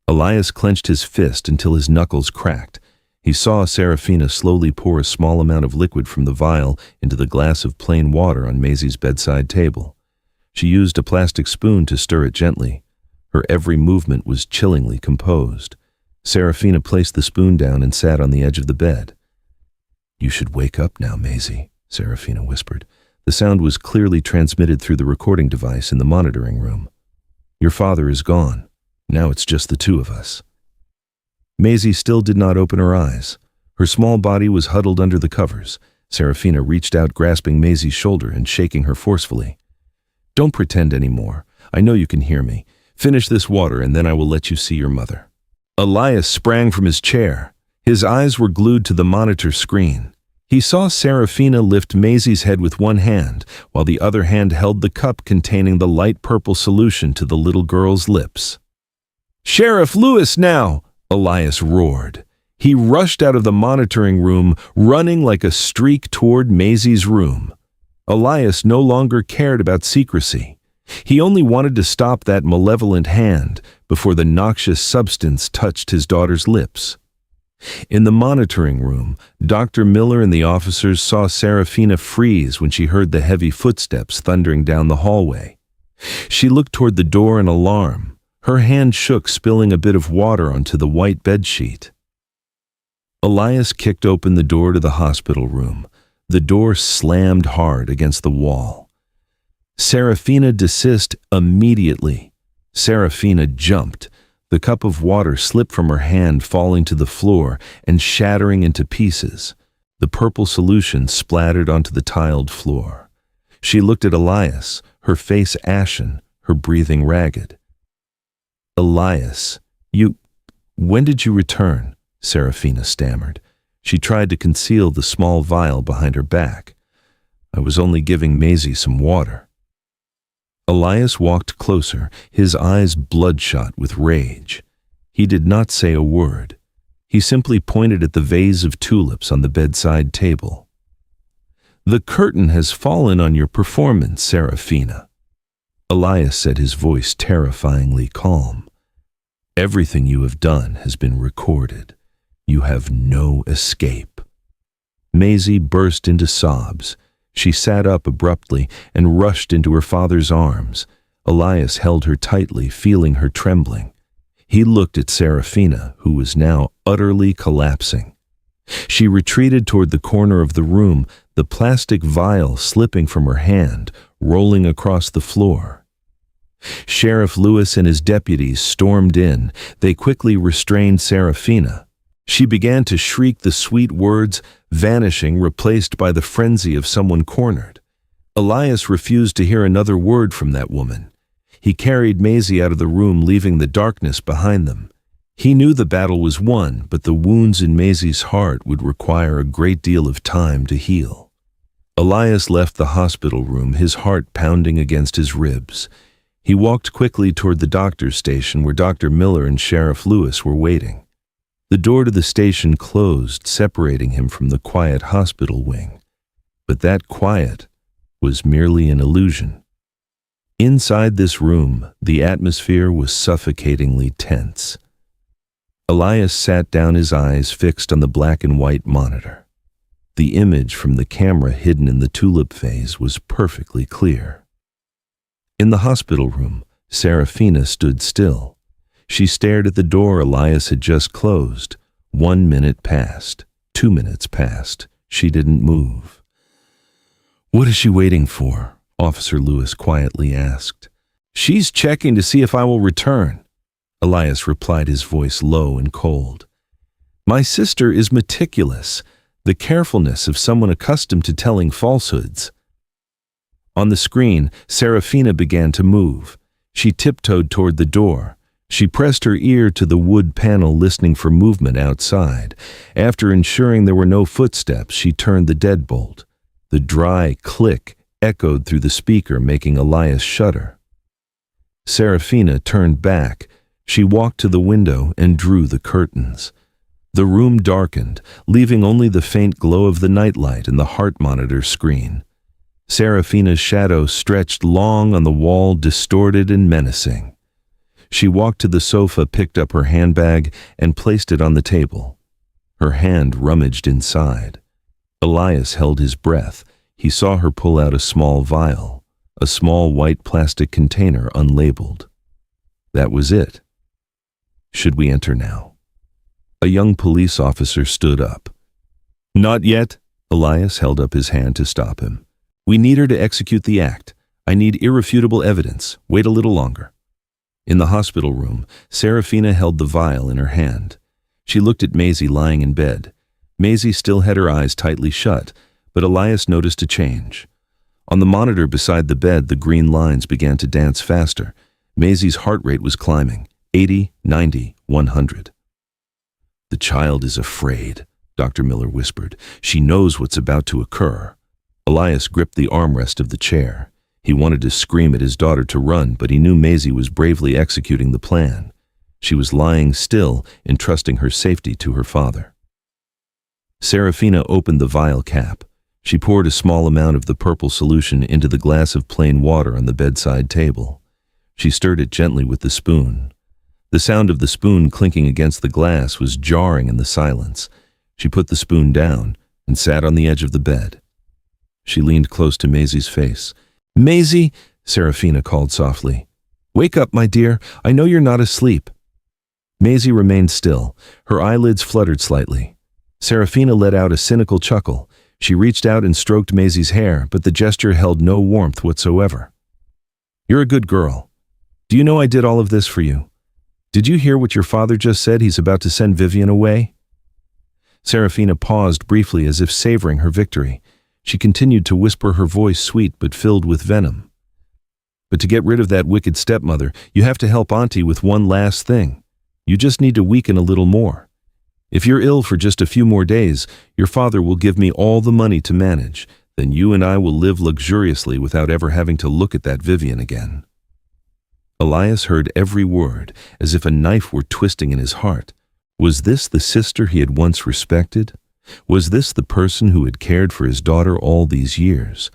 Elias clenched his fist until his knuckles cracked. He saw Serafina slowly pour a small amount of liquid from the vial into the glass of plain water on Maisie's bedside table. She used a plastic spoon to stir it gently. Her every movement was chillingly composed. Serafina placed the spoon down and sat on the edge of the bed. "You should wake up now, Maisie," Serafina whispered. The sound was clearly transmitted through the recording device in the monitoring room. "Your father is gone. Now it's just the 2 of us." Maisie still did not open her eyes. Her small body was huddled under the covers. Serafina reached out, grasping Maisie's shoulder and shaking her forcefully. "Don't pretend anymore. I know you can hear me. Finish this water and then I will let you see your mother." Elias sprang from his chair. His eyes were glued to the monitor screen. He saw Serafina lift Maisie's head with one hand, while the other hand held the cup containing the light purple solution to the little girl's lips. "Sheriff Lewis now!" Elias roared. He rushed out of the monitoring room, running like a streak toward Maisie's room. Elias no longer cared about secrecy. He only wanted to stop that malevolent hand before the noxious substance touched his daughter's lips. In the monitoring room, Dr. Miller and the officers saw Serafina freeze when she heard the heavy footsteps thundering down the hallway. She looked toward the door in alarm. Her hand shook, spilling a bit of water onto the white bedsheet. Elias kicked open the door to the hospital room. The door slammed hard against the wall. "Serafina, desist immediately." Serafina jumped. The cup of water slipped from her hand, falling to the floor and shattering into pieces. The purple solution splattered onto the tiled floor. She looked at Elias, her face ashen, her breathing ragged. "Elias, when did you return?" Serafina stammered. She tried to conceal the small vial behind her back. I was only giving Maisie some water. Elias walked closer, his eyes bloodshot with rage. He did not say a word. He simply pointed at the vase of tulips on the bedside table. "The curtain has fallen on your performance, Serafina." Elias said, his voice terrifyingly calm. "Everything you have done has been recorded. You have no escape." Maisie burst into sobs. She sat up abruptly and rushed into her father's arms. Elias held her tightly, feeling her trembling. He looked at Serafina, who was now utterly collapsing. She retreated toward the corner of the room, the plastic vial slipping from her hand, rolling across the floor. Sheriff Lewis and his deputies stormed in. They quickly restrained Serafina. She began to shriek the sweet words, vanishing, replaced by the frenzy of someone cornered. Elias refused to hear another word from that woman. He carried Maisie out of the room, leaving the darkness behind them. He knew the battle was won, but the wounds in Maisie's heart would require a great deal of time to heal. Elias left the hospital room, his heart pounding against his ribs. He walked quickly toward the doctor's station where Dr. Miller and Sheriff Lewis were waiting. The door to the station closed, separating him from the quiet hospital wing. But that quiet was merely an illusion. Inside this room, the atmosphere was suffocatingly tense. Elias sat down, his eyes fixed on the black and white monitor. The image from the camera hidden in the tulip vase was perfectly clear. In the hospital room, Serafina stood still. She stared at the door Elias had just closed. 1 minute passed. 2 minutes passed. She didn't move. "What is she waiting for?" Officer Lewis quietly asked. "She's checking to see if I will return," Elias replied, his voice low and cold. "My sister is meticulous, the carefulness of someone accustomed to telling falsehoods." On the screen, Serafina began to move. She tiptoed toward the door. She pressed her ear to the wood panel, listening for movement outside. After ensuring there were no footsteps, she turned the deadbolt. The dry click echoed through the speaker, making Elias shudder. Serafina turned back. She walked to the window and drew the curtains. The room darkened, leaving only the faint glow of the nightlight and the heart monitor screen. Serafina's shadow stretched long on the wall, distorted and menacing. She walked to the sofa, picked up her handbag, and placed it on the table. Her hand rummaged inside. Elias held his breath. He saw her pull out a small vial, a small white plastic container unlabeled. That was it. "Should we enter now?" A young police officer stood up. "Not yet." Elias held up his hand to stop him. "We need her to execute the act. I need irrefutable evidence. Wait a little longer." In the hospital room, Serafina held the vial in her hand. She looked at Maisie lying in bed. Maisie still had her eyes tightly shut, but Elias noticed a change. On the monitor beside the bed, the green lines began to dance faster. Maisie's heart rate was climbing, 80, 90, 100. "The child is afraid," Dr. Miller whispered. "She knows what's about to occur." Elias gripped the armrest of the chair. He wanted to scream at his daughter to run, but he knew Maisie was bravely executing the plan. She was lying still, entrusting her safety to her father. Serafina opened the vial cap. She poured a small amount of the purple solution into the glass of plain water on the bedside table. She stirred it gently with the spoon. The sound of the spoon clinking against the glass was jarring in the silence. She put the spoon down and sat on the edge of the bed. She leaned close to Maisie's face. "Maisie," Serafina called softly. "Wake up, my dear. I know you're not asleep." Maisie remained still. Her eyelids fluttered slightly. Serafina let out a cynical chuckle. She reached out and stroked Maisie's hair, but the gesture held no warmth whatsoever. "You're a good girl. Do you know I did all of this for you? Did you hear what your father just said? He's about to send Vivian away?" Serafina paused briefly, as if savoring her victory. She continued to whisper, her voice sweet but filled with venom. "But to get rid of that wicked stepmother, you have to help Auntie with one last thing. You just need to weaken a little more. If you're ill for just a few more days, your father will give me all the money to manage. Then you and I will live luxuriously without ever having to look at that Vivian again." Elias heard every word, as if a knife were twisting in his heart. Was this the sister he had once respected? Was this the person who had cared for his daughter all these years?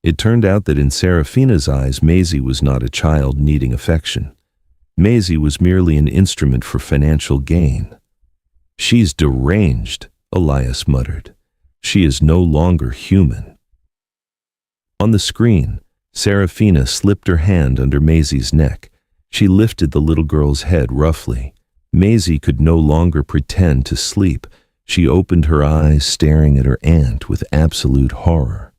It turned out that in Serafina's eyes, Maisie was not a child needing affection. Maisie was merely an instrument for financial gain. "She's deranged," Elias muttered. "She is no longer human." On the screen, Serafina slipped her hand under Maisie's neck. She lifted the little girl's head roughly. Maisie could no longer pretend to sleep. She opened her eyes, staring at her aunt with absolute horror.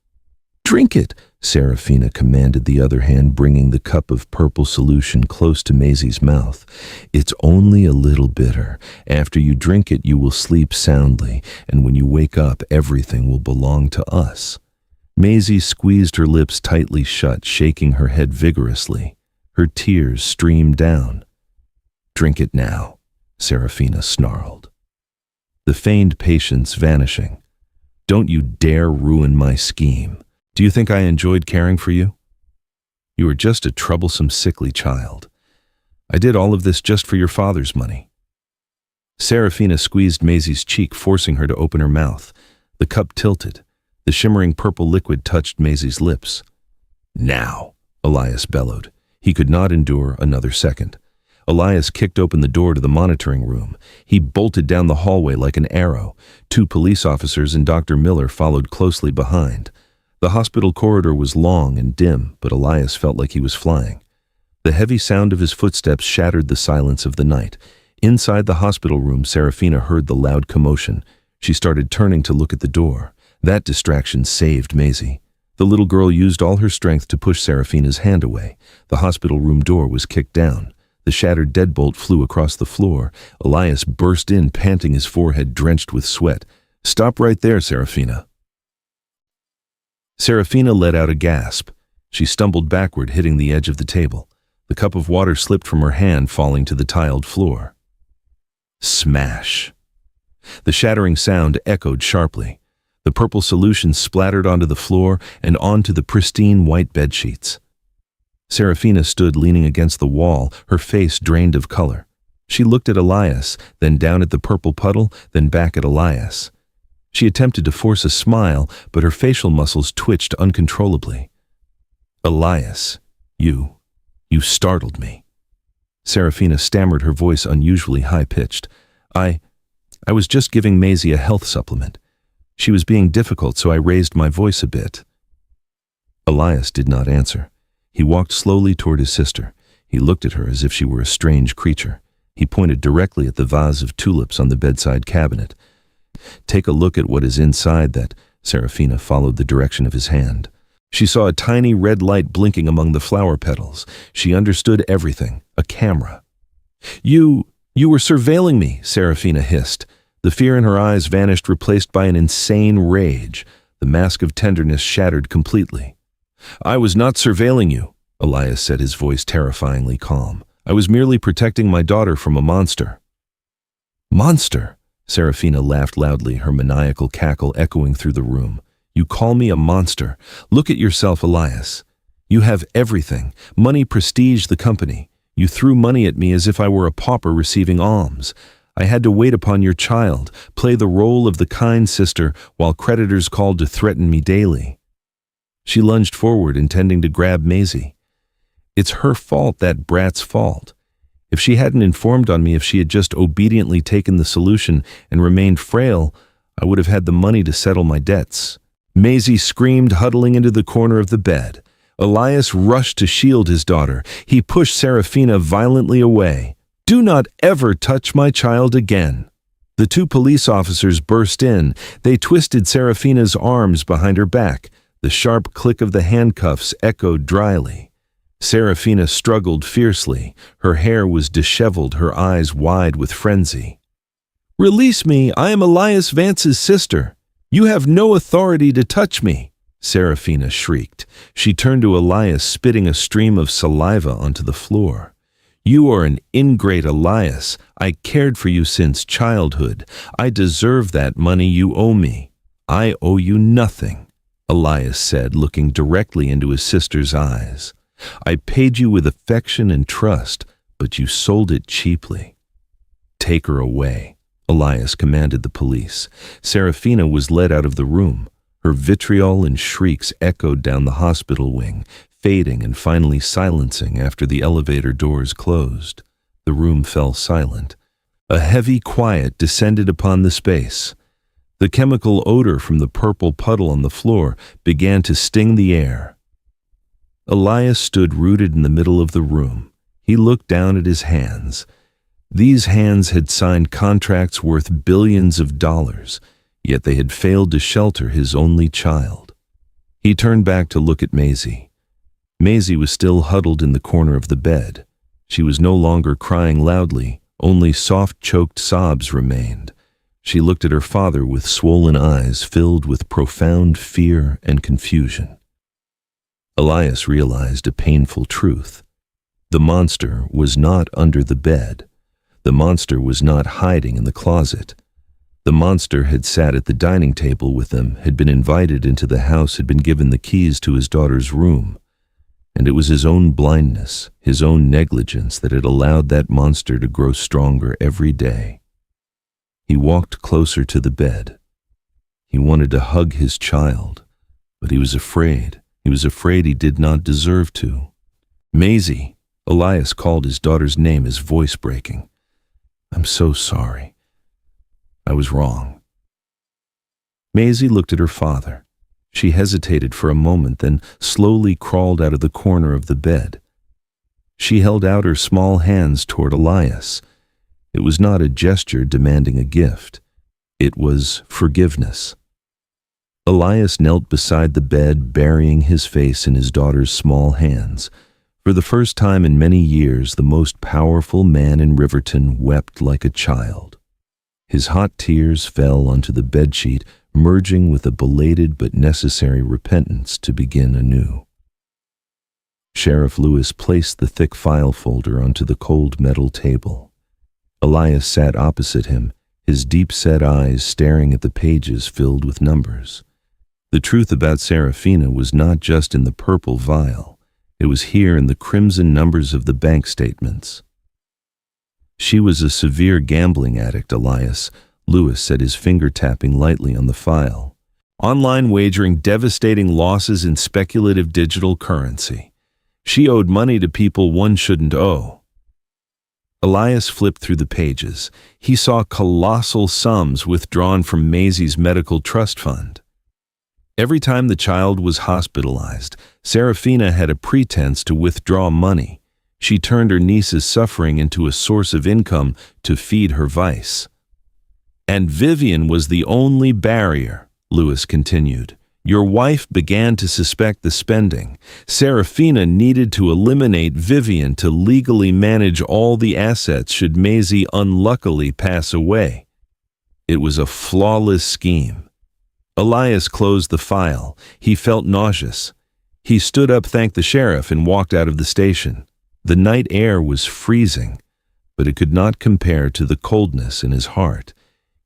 "Drink it," Serafina commanded, the other hand bringing the cup of purple solution close to Maisie's mouth. "It's only a little bitter. After you drink it, you will sleep soundly, and when you wake up, everything will belong to us." Maisie squeezed her lips tightly shut, shaking her head vigorously. Her tears streamed down. "Drink it now," Serafina snarled. The feigned patience vanishing. "Don't you dare ruin my scheme. Do you think I enjoyed caring for you? You are just a troublesome, sickly child. I did all of this just for your father's money." Serafina squeezed Maisie's cheek, forcing her to open her mouth. The cup tilted. The shimmering purple liquid touched Maisie's lips. "Now," Elias bellowed. He could not endure another second. Elias kicked open the door to the monitoring room. He bolted down the hallway like an arrow. 2 police officers and Dr. Miller followed closely behind. The hospital corridor was long and dim, but Elias felt like he was flying. The heavy sound of his footsteps shattered the silence of the night. Inside the hospital room, Serafina heard the loud commotion. She started turning to look at the door. That distraction saved Maisie. The little girl used all her strength to push Serafina's hand away. The hospital room door was kicked down. The shattered deadbolt flew across the floor. Elias burst in, panting, his forehead drenched with sweat. "Stop right there, Serafina." Serafina let out a gasp. She stumbled backward, hitting the edge of the table. The cup of water slipped from her hand, falling to the tiled floor. Smash! The shattering sound echoed sharply. The purple solution splattered onto the floor and onto the pristine white bedsheets. Serafina stood leaning against the wall, her face drained of color. She looked at Elias, then down at the purple puddle, then back at Elias. She attempted to force a smile, but her facial muscles twitched uncontrollably. "Elias, you startled me." Serafina stammered, her voice unusually high-pitched. I was just giving Maisie a health supplement. She was being difficult, so I raised my voice a bit." Elias did not answer. He walked slowly toward his sister. He looked at her as if she were a strange creature. He pointed directly at the vase of tulips on the bedside cabinet. "Take a look at what is inside that." Serafina followed the direction of his hand. She saw a tiny red light blinking among the flower petals. She understood everything. A camera. You were surveilling me," Serafina hissed. The fear in her eyes vanished, replaced by an insane rage. The mask of tenderness shattered completely. "I was not surveilling you," Elias said, his voice terrifyingly calm. "I was merely protecting my daughter from a monster." "Monster?" Serafina laughed loudly, her maniacal cackle echoing through the room. "You call me a monster? Look at yourself, Elias. You have everything. Money, prestige, the company. You threw money at me as if I were a pauper receiving alms. I had to wait upon your child, play the role of the kind sister, while creditors called to threaten me daily." She lunged forward, intending to grab Maisie. "It's her fault, that brat's fault. If she hadn't informed on me, if she had just obediently taken the solution and remained frail, I would have had the money to settle my debts." Maisie screamed, huddling into the corner of the bed. Elias rushed to shield his daughter. He pushed Serafina violently away. "Do not ever touch my child again." The 2 police officers burst in. They twisted Serafina's arms behind her back. The sharp click of the handcuffs echoed dryly. Serafina struggled fiercely. Her hair was disheveled, her eyes wide with frenzy. "Release me! I am Elias Vance's sister. You have no authority to touch me!" Serafina shrieked. She turned to Elias, spitting a stream of saliva onto the floor. You are an ingrate, Elias. I cared for you since childhood. I deserve that money you owe me. I owe you nothing, Elias said, looking directly into his sister's eyes. I paid you with affection and trust, but you sold it cheaply. Take her away, Elias commanded the police. Serafina was led out of the room. Her vitriol and shrieks echoed down the hospital wing, fading and finally silencing after the elevator doors closed. The room fell silent. A heavy quiet descended upon the space. The chemical odor from the purple puddle on the floor began to sting the air. Elias stood rooted in the middle of the room. He looked down at his hands. These hands had signed contracts worth billions of dollars, yet they had failed to shelter his only child. He turned back to look at Maisie. Maisie was still huddled in the corner of the bed. She was no longer crying loudly, only soft, choked sobs remained. She looked at her father with swollen eyes filled with profound fear and confusion. Elias realized a painful truth. The monster was not under the bed. The monster was not hiding in the closet. The monster had sat at the dining table with them, had been invited into the house, had been given the keys to his daughter's room. And it was his own blindness, his own negligence that had allowed that monster to grow stronger every day. He walked closer to the bed. He wanted to hug his child, but he was afraid. He was afraid he did not deserve to. Maisie, Elias called his daughter's name, his voice breaking. I'm so sorry. I was wrong. Maisie looked at her father. She hesitated for a moment, then slowly crawled out of the corner of the bed. She held out her small hands toward Elias. It was not a gesture demanding a gift. It was forgiveness. Elias knelt beside the bed, burying his face in his daughter's small hands. For the first time in many years, the most powerful man in Riverton wept like a child. His hot tears fell onto the bedsheet, merging with a belated but necessary repentance to begin anew. Sheriff Lewis placed the thick file folder onto the cold metal table. Elias sat opposite him, his deep-set eyes staring at the pages filled with numbers. The truth about Serafina was not just in the purple vial. It was here in the crimson numbers of the bank statements. She was a severe gambling addict, Elias. Lewis said, his finger tapping lightly on the file. Online wagering, devastating losses in speculative digital currency. She owed money to people one shouldn't owe. Elias flipped through the pages. He saw colossal sums withdrawn from Maisie's medical trust fund. Every time the child was hospitalized, Serafina had a pretense to withdraw money. She turned her niece's suffering into a source of income to feed her vice. And Vivian was the only barrier, Lewis continued. Your wife began to suspect the spending. Serafina needed to eliminate Vivian to legally manage all the assets should Maisie unluckily pass away. It was a flawless scheme. Elias closed the file. He felt nauseous. He stood up, thanked the sheriff, and walked out of the station. The night air was freezing, but it could not compare to the coldness in his heart.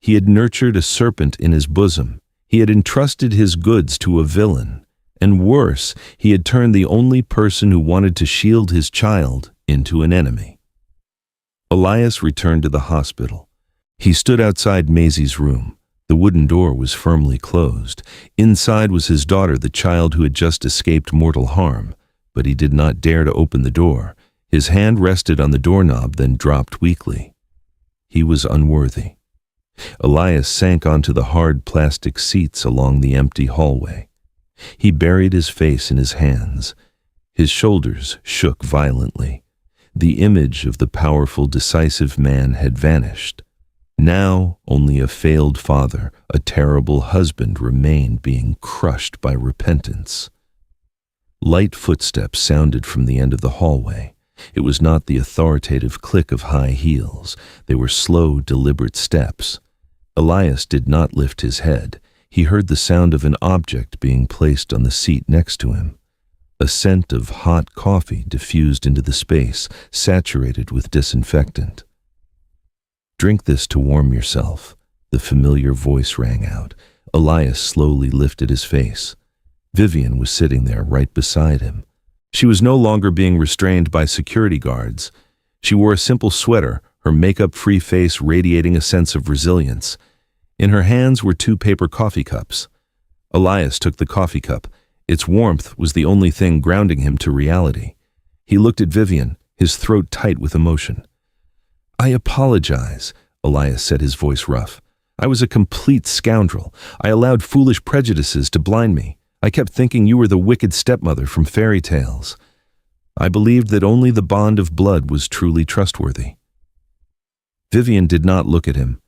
He had nurtured a serpent in his bosom. He had entrusted his goods to a villain. And worse, he had turned the only person who wanted to shield his child into an enemy. Elias returned to the hospital. He stood outside Maisie's room. The wooden door was firmly closed. Inside was his daughter, the child who had just escaped mortal harm. But he did not dare to open the door. His hand rested on the doorknob, then dropped weakly. He was unworthy. Elias sank onto the hard plastic seats along the empty hallway. He buried his face in his hands. His shoulders shook violently. The image of the powerful, decisive man had vanished. Now only a failed father, a terrible husband remained, being crushed by repentance. Light footsteps sounded from the end of the hallway. It was not the authoritative click of high heels. They were slow, deliberate steps. Elias did not lift his head. He heard the sound of an object being placed on the seat next to him. A scent of hot coffee diffused into the space, saturated with disinfectant. "Drink this to warm yourself," the familiar voice rang out. Elias slowly lifted his face. Vivian was sitting there right beside him. She was no longer being restrained by security guards. She wore a simple sweater, her makeup-free face radiating a sense of resilience. In her hands were 2 paper coffee cups. Elias took the coffee cup. Its warmth was the only thing grounding him to reality. He looked at Vivian, his throat tight with emotion. "I apologize," Elias said, his voice rough. "I was a complete scoundrel. I allowed foolish prejudices to blind me. I kept thinking you were the wicked stepmother from fairy tales. I believed that only the bond of blood was truly trustworthy." Vivian did not look at him.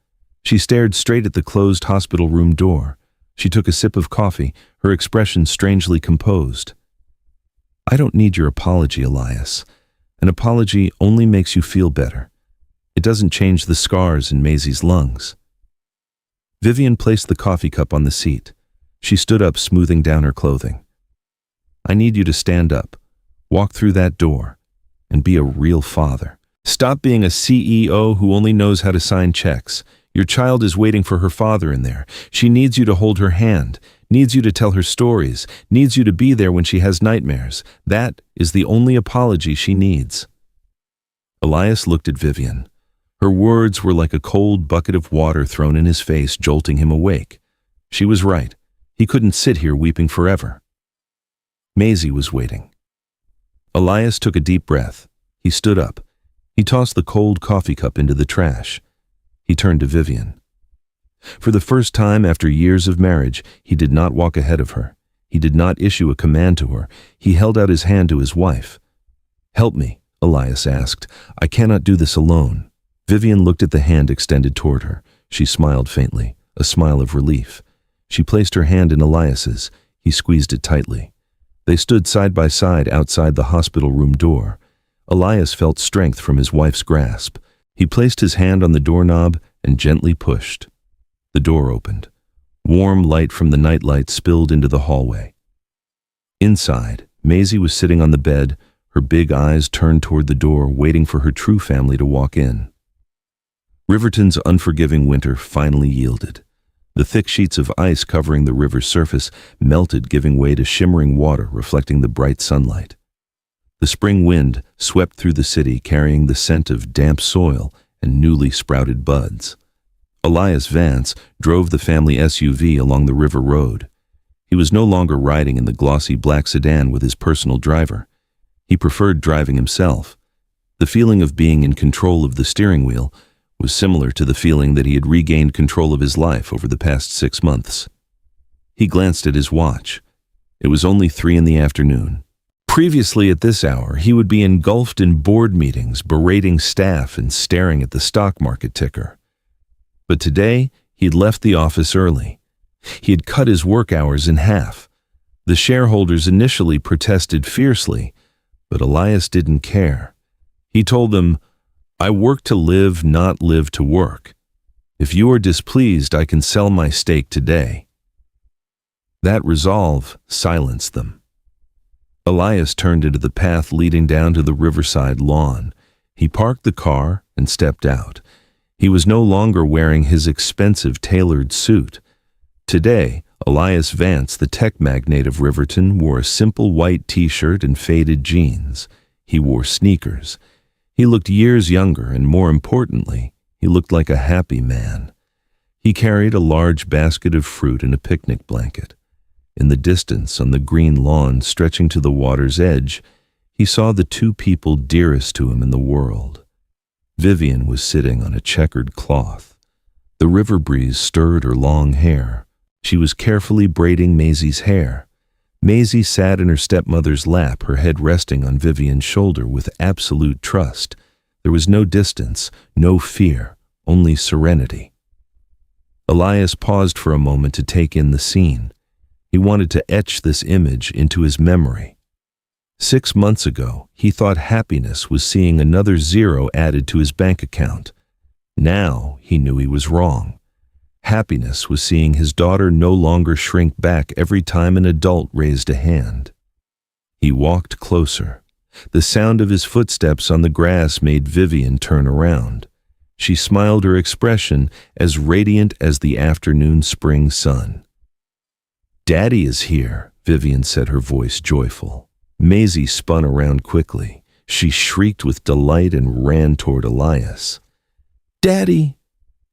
She stared straight at the closed hospital room door. She took a sip of coffee, her expression strangely composed. "I don't need your apology, Elias. An apology only makes you feel better. It doesn't change the scars in Maisie's lungs." Vivian placed the coffee cup on the seat. She stood up, smoothing down her clothing. "I need you to stand up, walk through that door, and be a real father. Stop being a CEO who only knows how to sign checks. Your child is waiting for her father in there. She needs you to hold her hand, needs you to tell her stories, needs you to be there when she has nightmares. That is the only apology she needs." Elias looked at Vivian. Her words were like a cold bucket of water thrown in his face, jolting him awake. She was right. He couldn't sit here weeping forever. Maisie was waiting. Elias took a deep breath. He stood up. He tossed the cold coffee cup into the trash. He turned to Vivian. For the first time after years of marriage, he did not walk ahead of her. He did not issue a command to her. He held out his hand to his wife. "Help me," Elias asked. "I cannot do this alone." Vivian looked at the hand extended toward her. She smiled faintly, a smile of relief. She placed her hand in Elias's. He squeezed it tightly. They stood side by side outside the hospital room door. Elias felt strength from his wife's grasp. He placed his hand on the doorknob and gently pushed. The door opened. Warm light from the nightlight spilled into the hallway. Inside, Maisie was sitting on the bed, her big eyes turned toward the door, waiting for her true family to walk in. Riverton's unforgiving winter finally yielded. The thick sheets of ice covering the river's surface melted, giving way to shimmering water reflecting the bright sunlight. The spring wind swept through the city, carrying the scent of damp soil and newly sprouted buds. Elias Vance drove the family SUV along the river road. He was no longer riding in the glossy black sedan with his personal driver. He preferred driving himself. The feeling of being in control of the steering wheel was similar to the feeling that he had regained control of his life over the past 6 months. He glanced at his watch. It was only 3 in the afternoon. Previously at this hour, he would be engulfed in board meetings, berating staff and staring at the stock market ticker. But today, he'd left the office early. He had cut his work hours in half. The shareholders initially protested fiercely, but Elias didn't care. He told them, "I work to live, not live to work. If you are displeased, I can sell my stake today." That resolve silenced them. Elias turned into the path leading down to the riverside lawn. He parked the car and stepped out. He was no longer wearing his expensive tailored suit. Today, Elias Vance, the tech magnate of Riverton, wore a simple white t-shirt and faded jeans. He wore sneakers. He looked years younger, and more importantly, he looked like a happy man. He carried a large basket of fruit and a picnic blanket. In the distance, on the green lawn stretching to the water's edge, he saw the 2 people dearest to him in the world. Vivian was sitting on a checkered cloth. The river breeze stirred her long hair. She was carefully braiding Maisie's hair. Maisie sat in her stepmother's lap, her head resting on Vivian's shoulder with absolute trust. There was no distance, no fear, only serenity. Elias paused for a moment to take in the scene. He wanted to etch this image into his memory. 6 months ago, he thought happiness was seeing another zero added to his bank account. Now he knew he was wrong. Happiness was seeing his daughter no longer shrink back every time an adult raised a hand. He walked closer. The sound of his footsteps on the grass made Vivian turn around. She smiled, her expression as radiant as the afternoon spring sun. "Daddy is here," Vivian said, her voice joyful. Maisie spun around quickly. She shrieked with delight and ran toward Elias. "Daddy!"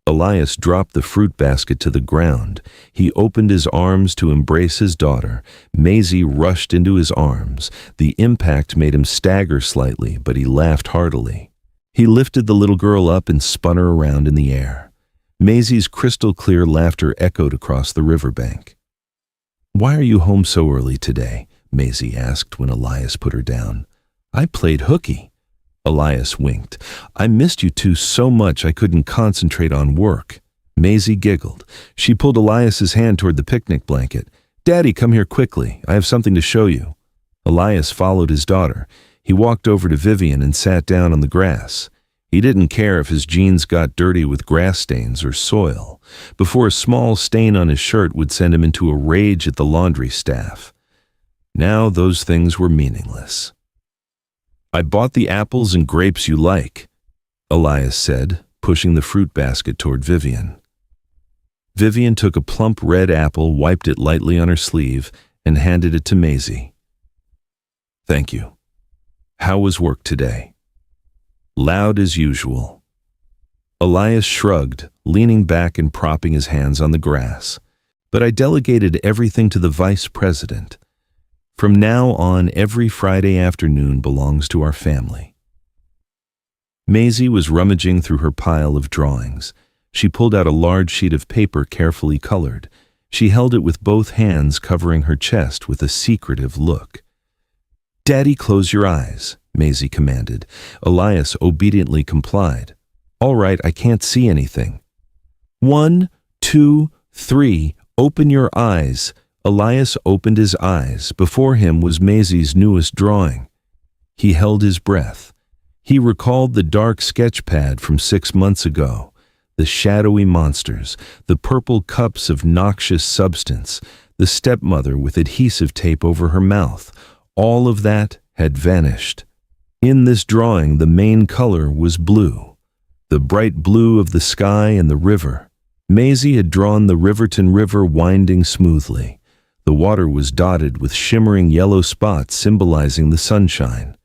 Elias dropped the fruit basket to the ground. He opened his arms to embrace his daughter. Maisie rushed into his arms. The impact made him stagger slightly, but he laughed heartily. He lifted the little girl up and spun her around in the air. Maisie's crystal-clear laughter echoed across the riverbank. "Why are you home so early today?" Maisie asked when Elias put her down. "I played hooky." Elias winked. "I missed you two so much I couldn't concentrate on work." Maisie giggled. She pulled Elias's hand toward the picnic blanket. "Daddy, come here quickly. I have something to show you." Elias followed his daughter. He walked over to Vivian and sat down on the grass. He didn't care if his jeans got dirty with grass stains or soil. Before a small stain on his shirt would send him into a rage at the laundry staff. Now those things were meaningless. "I bought the apples and grapes you like," Elias said, pushing the fruit basket toward Vivian. Vivian took a plump red apple, wiped it lightly on her sleeve, and handed it to Maisie. "Thank you. How was work today?" "Loud as usual." Elias shrugged, leaning back and propping his hands on the grass. "But I delegated everything to the vice president. From now on, every Friday afternoon belongs to our family." Maisie was rummaging through her pile of drawings. She pulled out a large sheet of paper carefully colored. She held it with both hands, covering her chest with a secretive look. "Daddy, close your eyes," Maisie commanded. Elias obediently complied. "All right, I can't see anything." "1, 2, 3, open your eyes." Elias opened his eyes. Before him was Maisie's newest drawing. He held his breath. He recalled the dark sketch pad from 6 months ago, the shadowy monsters, the purple cups of noxious substance, the stepmother with adhesive tape over her mouth. All of that had vanished. In this drawing, the main color was blue, the bright blue of the sky and the river. Maisie had drawn the Riverton River winding smoothly. The water was dotted with shimmering yellow spots symbolizing the sunshine.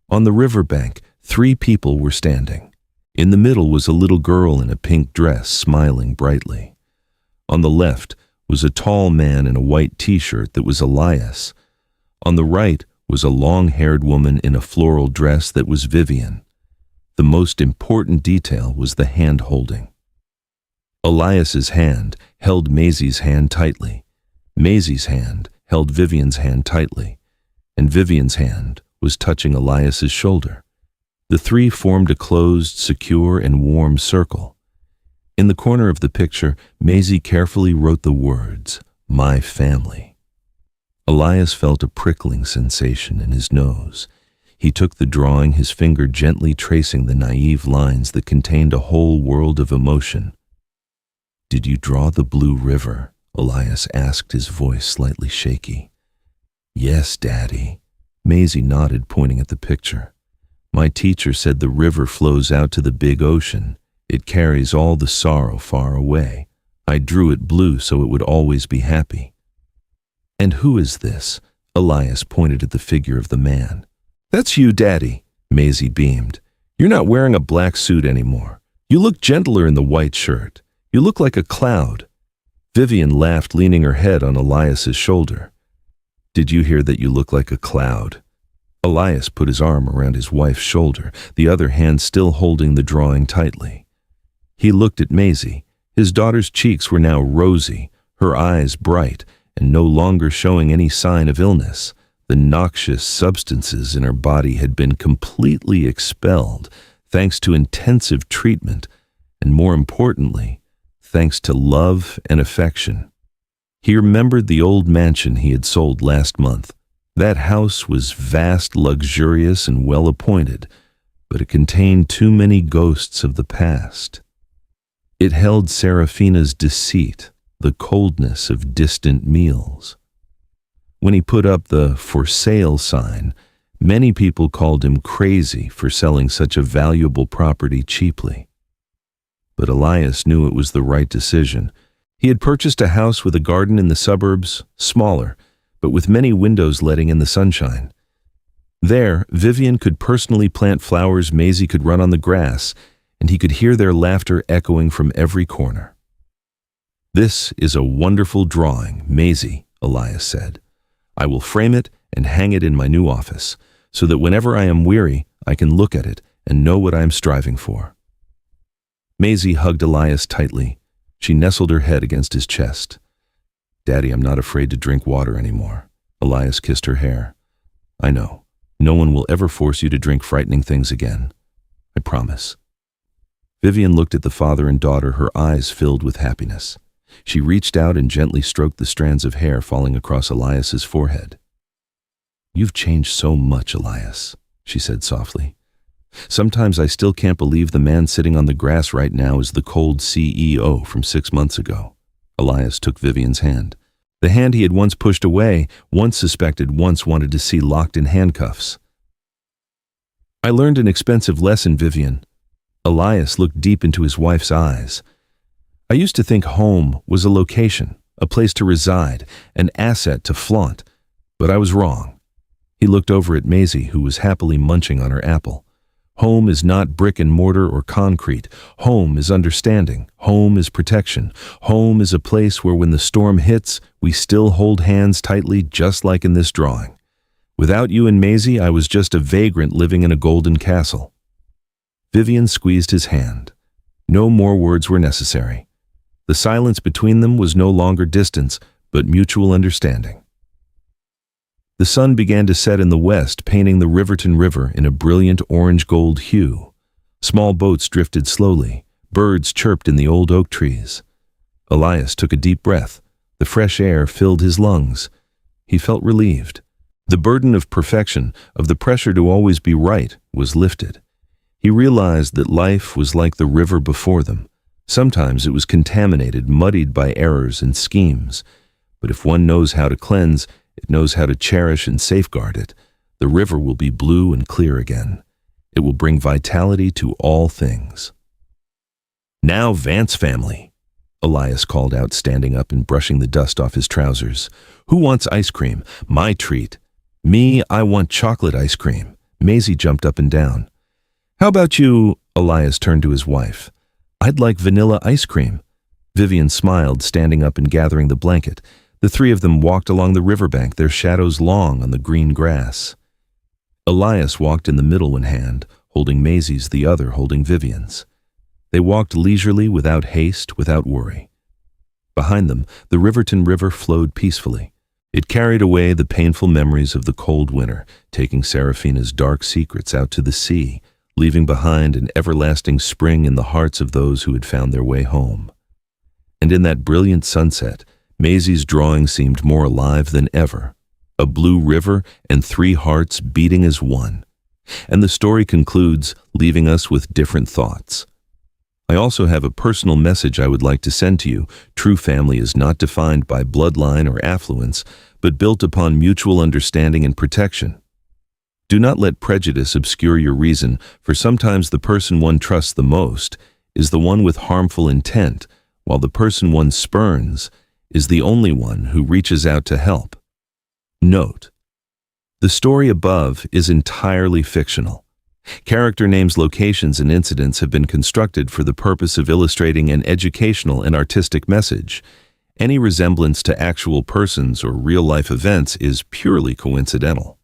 On the riverbank, 3 people were standing. In the middle was a little girl in a pink dress, smiling brightly. On the left was a tall man in a white t-shirt that was Elias. On the right was a long-haired woman in a floral dress that was Vivian. The most important detail was the hand-holding. Elias's hand held Maisie's hand tightly. Maisie's hand held Vivian's hand tightly, and Vivian's hand was touching Elias's shoulder. The 3 formed a closed, secure, and warm circle. In the corner of the picture, Maisie carefully wrote the words, "My family." Elias felt a prickling sensation in his nose. He took the drawing, his finger gently tracing the naive lines that contained a whole world of emotion. "Did you draw the blue river?" Elias asked, his voice slightly shaky. "Yes, Daddy." Maisie nodded, pointing at the picture. "My teacher said the river flows out to the big ocean. It carries all the sorrow far away. I drew it blue so it would always be happy." "And who is this?" Elias pointed at the figure of the man. "That's you, Daddy," Maisie beamed. "You're not wearing a black suit anymore. You look gentler in the white shirt. You look like a cloud." Vivian laughed, leaning her head on Elias's shoulder. "Did you hear that you look like a cloud?" Elias put his arm around his wife's shoulder, the other hand still holding the drawing tightly. He looked at Maisie. His daughter's cheeks were now rosy, her eyes bright, and no longer showing any sign of illness. The noxious substances in her body had been completely expelled, thanks to intensive treatment, and more importantly, thanks to love and affection. He remembered the old mansion he had sold last month. That house was vast, luxurious, and well-appointed, but it contained too many ghosts of the past. It held Serafina's deceit, the coldness of distant meals. When he put up the "for sale" sign, many people called him crazy for selling such a valuable property cheaply. But Elias knew it was the right decision. He had purchased a house with a garden in the suburbs, smaller, but with many windows letting in the sunshine. There, Vivian could personally plant flowers, Maisie could run on the grass, and he could hear their laughter echoing from every corner. "This is a wonderful drawing, Maisie," Elias said. "I will frame it and hang it in my new office, so that whenever I am weary, I can look at it and know what I am striving for." Maisie hugged Elias tightly. She nestled her head against his chest. "Daddy, I'm not afraid to drink water anymore." Elias kissed her hair. "I know. No one will ever force you to drink frightening things again. I promise." Vivian looked at the father and daughter, her eyes filled with happiness. She reached out and gently stroked the strands of hair falling across Elias's forehead. "You've changed so much, Elias," she said softly. "Sometimes I still can't believe the man sitting on the grass right now is the cold CEO from 6 months ago." Elias took Vivian's hand. The hand he had once pushed away, once suspected, once wanted to see locked in handcuffs. "I learned an expensive lesson, Vivian." Elias looked deep into his wife's eyes. "I used to think home was a location, a place to reside, an asset to flaunt, but I was wrong." He looked over at Maisie, who was happily munching on her apple. "Home is not brick and mortar or concrete. Home is understanding. Home is protection. Home is a place where when the storm hits, we still hold hands tightly, just like in this drawing. Without you and Maisie, I was just a vagrant living in a golden castle." Vivian squeezed his hand. No more words were necessary. The silence between them was no longer distance, but mutual understanding. The sun began to set in the west, painting the Riverton River in a brilliant orange-gold hue. Small boats drifted slowly. Birds chirped in the old oak trees. Elias took a deep breath. The fresh air filled his lungs. He felt relieved. The burden of perfection, of the pressure to always be right, was lifted. He realized that life was like the river before them. Sometimes it was contaminated, muddied by errors and schemes. But if one knows how to cleanse, it knows how to cherish and safeguard it, the river will be blue and clear again. It will bring vitality to all things. "Now, Vance family," Elias called out, standing up and brushing the dust off his trousers. "Who wants ice cream? My treat." "Me, I want chocolate ice cream." Maisie jumped up and down. "How about you?" Elias turned to his wife. "I'd like vanilla ice cream." Vivian smiled, standing up and gathering the blanket. The three of them walked along the riverbank, their shadows long on the green grass. Elias walked in the middle one hand, holding Maisie's, the other holding Vivian's. They walked leisurely, without haste, without worry. Behind them, the Riverton River flowed peacefully. It carried away the painful memories of the cold winter, taking Seraphina's dark secrets out to the sea, leaving behind an everlasting spring in the hearts of those who had found their way home. And in that brilliant sunset, Maisie's drawing seemed more alive than ever. A blue river and 3 hearts beating as one. And the story concludes, leaving us with different thoughts. I also have a personal message I would like to send to you. True family is not defined by bloodline or affluence, but built upon mutual understanding and protection. Do not let prejudice obscure your reason, for sometimes the person one trusts the most is the one with harmful intent, while the person one spurns is the only one who reaches out to help. Note: the story above is entirely fictional. Character names, locations, and incidents have been constructed for the purpose of illustrating an educational and artistic message. Any resemblance to actual persons or real-life events is purely coincidental.